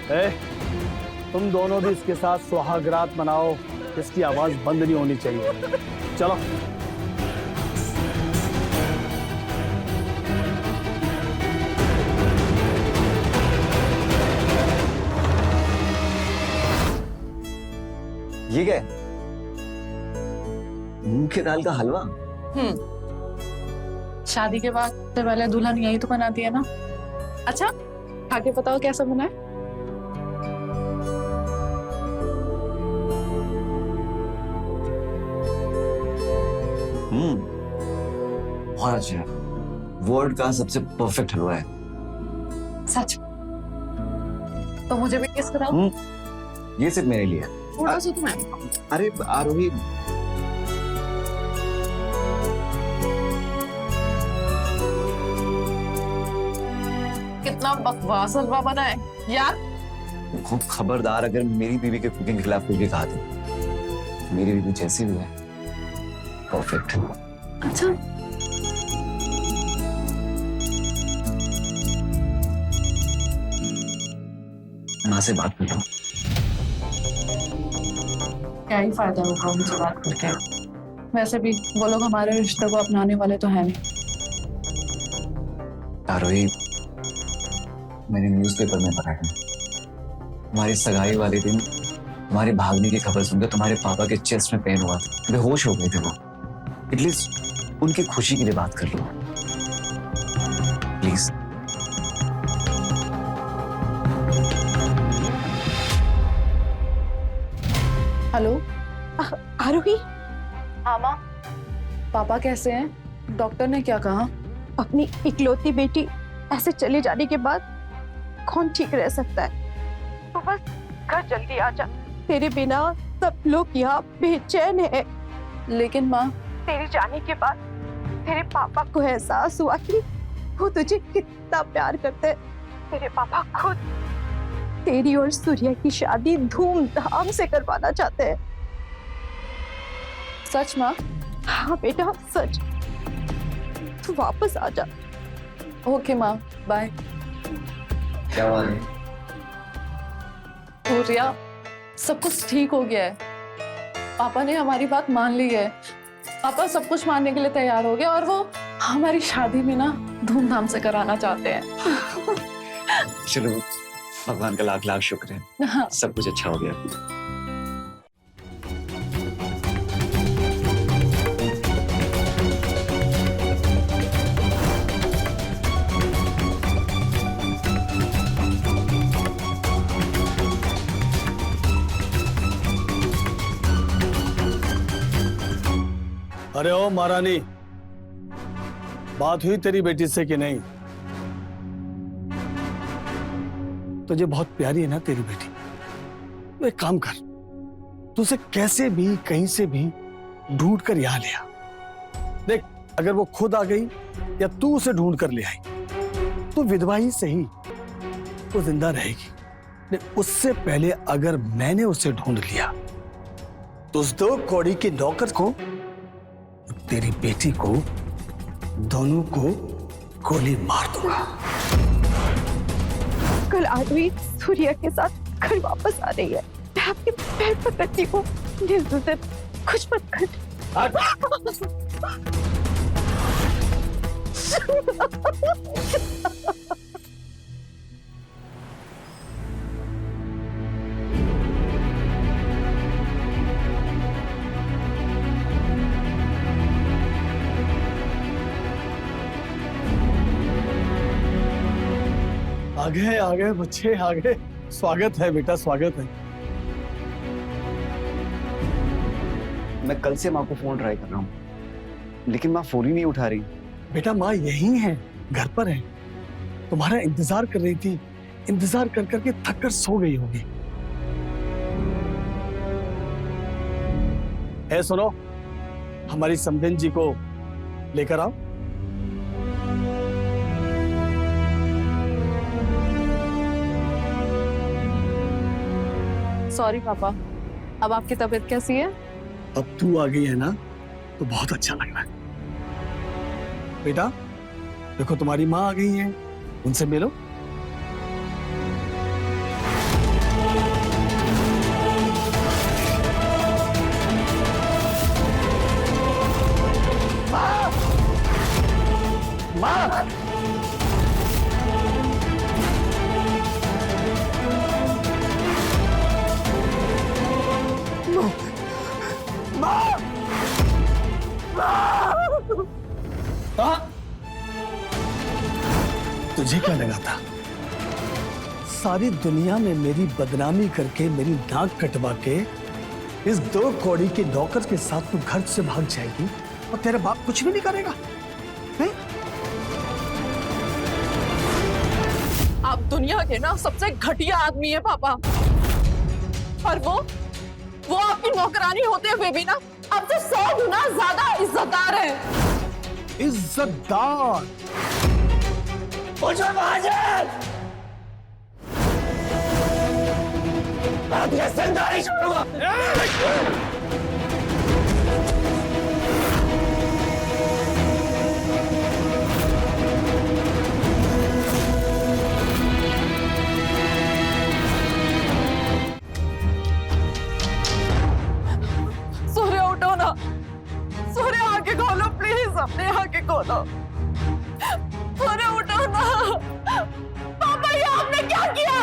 [SPEAKER 13] ए, तुम दोनों भी इसके साथ सुहागरात मनाओ, इसकी आवाज बंद नहीं होनी चाहिए। चलो।
[SPEAKER 14] ये क्या है? मूंग की दाल का हलवा?
[SPEAKER 6] शादी के बाद से पहले दुल्हन यही तो बनाती है ना। अच्छा, खा के बताओ कैसा बना है।
[SPEAKER 14] बहुत अच्छा है, वर्ल्ड का सबसे परफेक्ट हलवा है।
[SPEAKER 6] सच? तो मुझे भी टेस्ट कराओ।
[SPEAKER 14] ये सिर्फ मेरे लिए।
[SPEAKER 6] थोड़ा सा तो मैं।
[SPEAKER 14] अरे आरोही,
[SPEAKER 6] कितना बकवास हलवा बना है यार।
[SPEAKER 14] खूब खबरदार, अगर मेरी बीवी के कुकिंग के खिलाफ कुछ भी कहा तो मेरी बीवी जैसी भी है परफेक्ट।
[SPEAKER 6] अच्छा,
[SPEAKER 14] माँ से बात कर लो।
[SPEAKER 6] क्या ही फायदा होगा उनसे बात करके। वैसे भी वो लोग हमारे रिश्ते को अपनाने वाले तो है नहीं।
[SPEAKER 14] आरोही, मैंने न्यूज़पेपर में पढ़ा है, तुम्हारी सगाई वाले दिन तुम्हारे भागने की खबर सुनकर तुम्हारे पापा के चेस्ट में पेन हुआ था, बेहोश हो गए थे वो। एटलीस्ट उनकी खुशी के लिए बात कर लो प्लीज।
[SPEAKER 6] हेलो आरोही। हाँ माँ, पापा कैसे हैं? डॉक्टर ने क्या कहा?
[SPEAKER 12] अपनी इकलौती बेटी ऐसे चले जाने के बाद कौन ठीक रह सकता है? तो बस घर जल्दी आ जा, तेरे बिना सब लोग यहाँ बेचैन है।
[SPEAKER 6] लेकिन माँ,
[SPEAKER 12] तेरे जाने के बाद तेरे पापा को एहसास हुआ कि वो तुझे कितना प्यार करते हैं। तेरे पापा खुद तेरी और सूर्या की शादी धूमधाम से करवाना चाहते हैं।
[SPEAKER 6] सच माँ?
[SPEAKER 12] हाँ बेटा, सच। तू वापस आ जा।
[SPEAKER 6] ओके माँ, बाय।
[SPEAKER 14] क्या बात है?
[SPEAKER 6] सूर्या, सब कुछ ठीक हो गया है। पापा ने हमारी बात मान ली है। पापा सब कुछ मानने के लिए तैयार हो गए और वो हमारी शादी में ना धूमधाम से कराना चाहते हैं।
[SPEAKER 14] चलो, भगवान का लाख लाख शुक्र है।
[SPEAKER 6] हाँ।
[SPEAKER 14] सब कुछ अच्छा हो गया।
[SPEAKER 13] अरे ओ महारानी, बात हुई तेरी बेटी से कि नहीं? तुझे बहुत प्यारी है ना तेरी बेटी? तो एक काम कर, तू उसे कैसे भी कहीं से भी ढूंढ कर यहाँ ले आ। देख, अगर वो खुद आ गई या तू उसे ढूंढ कर ले आई तो विधवा ही सही वो जिंदा रहेगी, उससे पहले अगर मैंने उसे ढूंढ लिया तो उस 2 कौड़ी के नौकर को, तेरी बेटी को, दोनों को गोली मार दूंगा।
[SPEAKER 12] कल आरवी सूर्या के साथ घर वापस आ रही है। मैं आपके पैर पकड़ती हूँ, निर्दोष कुछ मत कर।
[SPEAKER 13] आ गए बच्चे, आ गए। स्वागत है बेटा, स्वागत है।
[SPEAKER 14] मैं कल से माँ को फोन ट्राई कर रहा हूँ, लेकिन माँ फोन ही नहीं उठा रही।
[SPEAKER 13] बेटा माँ यही है, घर पर है, तुम्हारा इंतजार कर रही थी। इंतजार कर करके थक कर सो गई होगी। है सुनो, हमारी समधिन जी को लेकर आओ।
[SPEAKER 6] सॉरी पापा, अब आपकी तबीयत कैसी है?
[SPEAKER 13] अब तू आ गई है ना, तो बहुत अच्छा लग रहा है। बेटा देखो, तुम्हारी माँ आ गई है, उनसे मिलो। माँ! तुझे क्या लगा था सारी दुनिया में मेरी बदनामी करके, मेरी नाक कटवा के, इस 2 कौड़ी के नौकर के साथ तू घर से भाग जाएगी और तेरा बाप कुछ भी नहीं करेगा? है?
[SPEAKER 6] आप दुनिया के ना सबसे घटिया आदमी है पापा। और वो आपकी नौकरानी होते हुए भी ना आपसे 100 गुना ज्यादा इज्जतदार है।
[SPEAKER 13] इज्जतदार?
[SPEAKER 11] सरदारी छोड़ूंगा।
[SPEAKER 6] सूर्य उठो ना, सूर्य आके खोलो प्लीज, अपने आके खोलो। सूर्य उठो ना। पापा ये आपने क्या किया?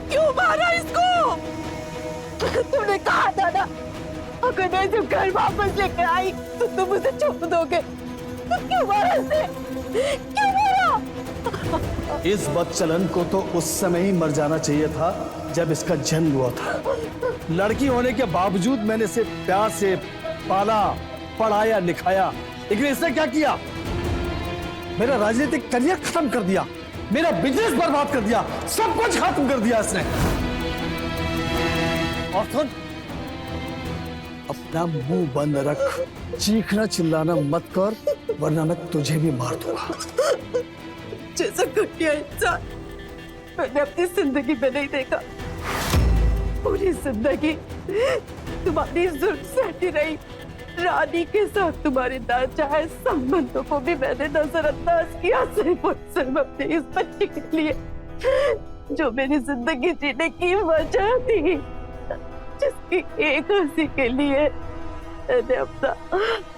[SPEAKER 6] क्यों मारा इसको? तुमने कहा था ना, अगर मैं जब घर वापस लेकर आई तो तुम उसे छोड़ दोगे। तो क्यों मारा इसे? क्यों मारा?
[SPEAKER 13] इस बदचलन को तो उस समय ही मर जाना चाहिए था जब इसका जन्म हुआ था। लड़की होने के बावजूद मैंने इसे प्यार से पाला, पढ़ाया, लिखाया, लेकिन इसने क्या किया? मेरा राजनीतिक करियर खत्म कर दिया, मेरा बिजनेस बर्बाद कर दिया, सब कुछ खत्म कर दिया इसने। और सुन, अपना मुंह बंद रख, चीखना चिल्लाना मत कर, वरना मैं तुझे भी मार दूंगा।
[SPEAKER 6] जैसा घटिया इंसान मैंने अपनी जिंदगी में नहीं देखा। पूरी जिंदगी तुम्हारी जुल्म सहती रही। रानी के साथ तुम्हारे नाजायज संबंधों को भी मैंने नजरअंदाज किया, सिर्फ और सिर्फ अपने इस बच्चे के लिए जो मेरी जिंदगी जीने की वजह थी, जिसकी एक हंसी के लिए मैंने अपना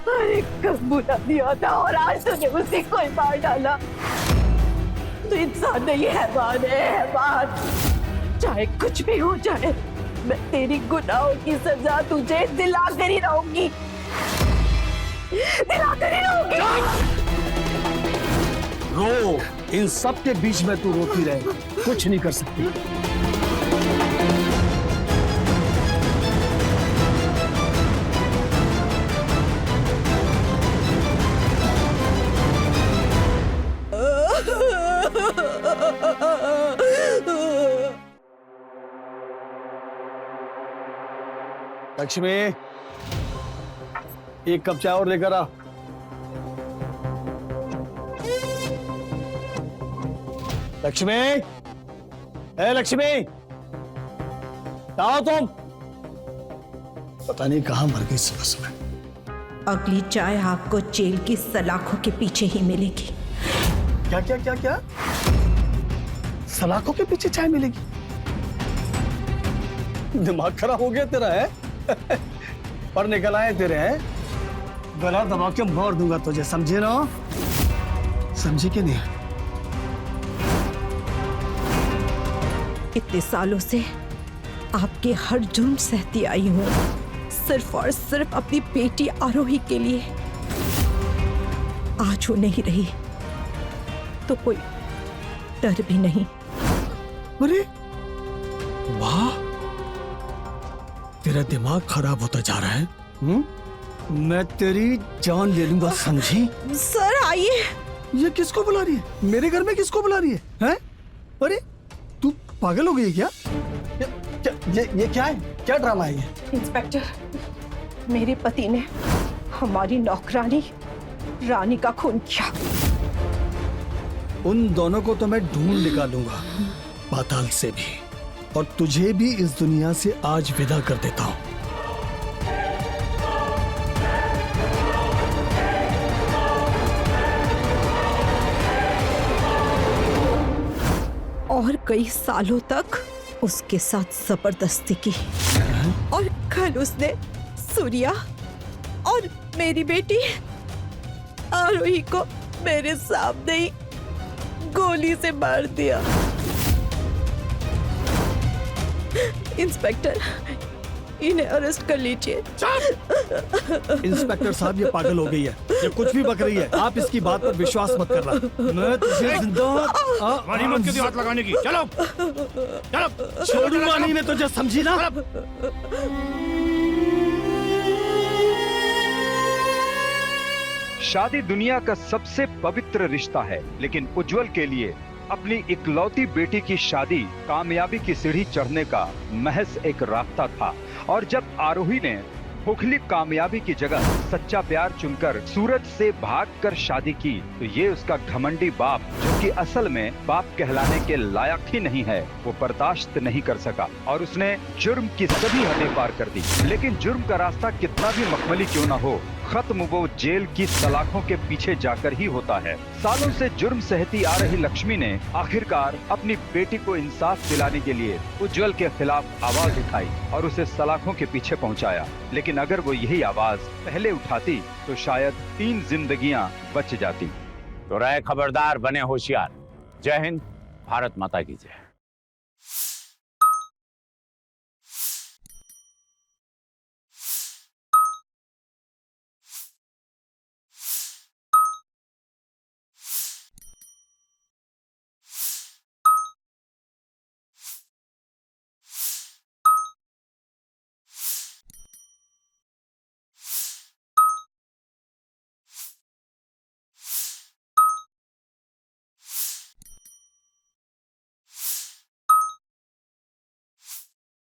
[SPEAKER 6] हर एक कदम बुला दिया था, और आज तूने उसी को ही मार डाला। तो इंसान नहीं है, हैवान है, हैवान। चाहे कुछ भी हो जाए, मैं तेरी गुनाहों की सजा तुझे दिला कर ही रहूंगी, दिला कर ही रहूंगी।
[SPEAKER 13] रो, इन सब के बीच में तू रोती रहे, कुछ नहीं कर सकती। लक्ष्मी, एक कप चाय और लेकर आ। लक्ष्मी, ए लक्ष्मी, आओ तुम। पता नहीं कहां मर गई सुबह सुबह।
[SPEAKER 12] अगली चाय आपको जेल की सलाखों के पीछे ही मिलेगी।
[SPEAKER 13] क्या क्या क्या क्या? सलाखों के पीछे चाय मिलेगी? दिमाग खराब हो गया तेरा है? पर निकल आए तेरे हैं, गला दबा के मार दूंगा तुझे, समझे ना? समझे कि नहीं?
[SPEAKER 12] इतने सालों से आपके हर जुर्म सहती आई हूँ, सिर्फ और सिर्फ अपनी बेटी आरोही के लिए। आज वो नहीं रही तो कोई डर भी नहीं।
[SPEAKER 13] अरे वाह, तेरा दिमाग खराब होता जा रहा है। मैं तेरी जान ले लूंगा, समझी?
[SPEAKER 12] सर आइए।
[SPEAKER 13] ये किसको बुला रही है? मेरे घर में किसको बुला रही है? हैं? अरे तू पागल हो गई है क्या? ये क्या है? क्या ड्रामा है ये?
[SPEAKER 12] इंस्पेक्टर, मेरे पति ने हमारी नौकरानी रानी का खून किया।
[SPEAKER 13] उन दोनों को तो मैं ढूंढ निकालूंगा पाताल से भी, और तुझे भी इस दुनिया से आज विदा कर देता हूं।
[SPEAKER 12] और कई सालों तक उसके साथ जबरदस्ती की, और कल उसने सूर्या और मेरी बेटी आरोही को मेरे सामने ही गोली से मार दिया। इंस्पेक्टर, इन्हें अरेस्ट कर लीजिए।
[SPEAKER 13] इंस्पेक्टर साहब, ये पागल हो गई है, ये कुछ भी बक रही है। आप इसकी बात पर विश्वास मत करना। मैं तुझे जिंदा
[SPEAKER 18] हिम्मत क्यों हाथ लगाने की? चलो चलो,
[SPEAKER 13] छोड़ूंगा नहीं मैं तुझे, समझी ना?
[SPEAKER 19] शादी दुनिया का सबसे पवित्र रिश्ता है, लेकिन उज्जवल के लिए अपनी इकलौती बेटी की शादी कामयाबी की सीढ़ी चढ़ने का महज एक रास्ता था। और जब आरोही ने खोखली कामयाबी की जगह सच्चा प्यार चुनकर सूरज से भागकर शादी की, तो ये उसका घमंडी बाप, जो कि असल में बाप कहलाने के लायक ही नहीं है, वो बर्दाश्त नहीं कर सका और उसने जुर्म की सभी हदें पार कर दी। लेकिन जुर्म का रास्ता कितना भी मखमली क्यों न हो, खत्म वो जेल की सलाखों के पीछे जाकर ही होता है। सालों से जुर्म सहती आ रही लक्ष्मी ने आखिरकार अपनी बेटी को इंसाफ दिलाने के लिए उज्जवल के खिलाफ आवाज उठाई और उसे सलाखों के पीछे पहुंचाया। लेकिन अगर वो यही आवाज पहले उठाती तो शायद 3 जिंदगियां बच जाती।
[SPEAKER 11] तो रहे खबरदार, बने होशियार। जय हिंद, भारत माता की जय।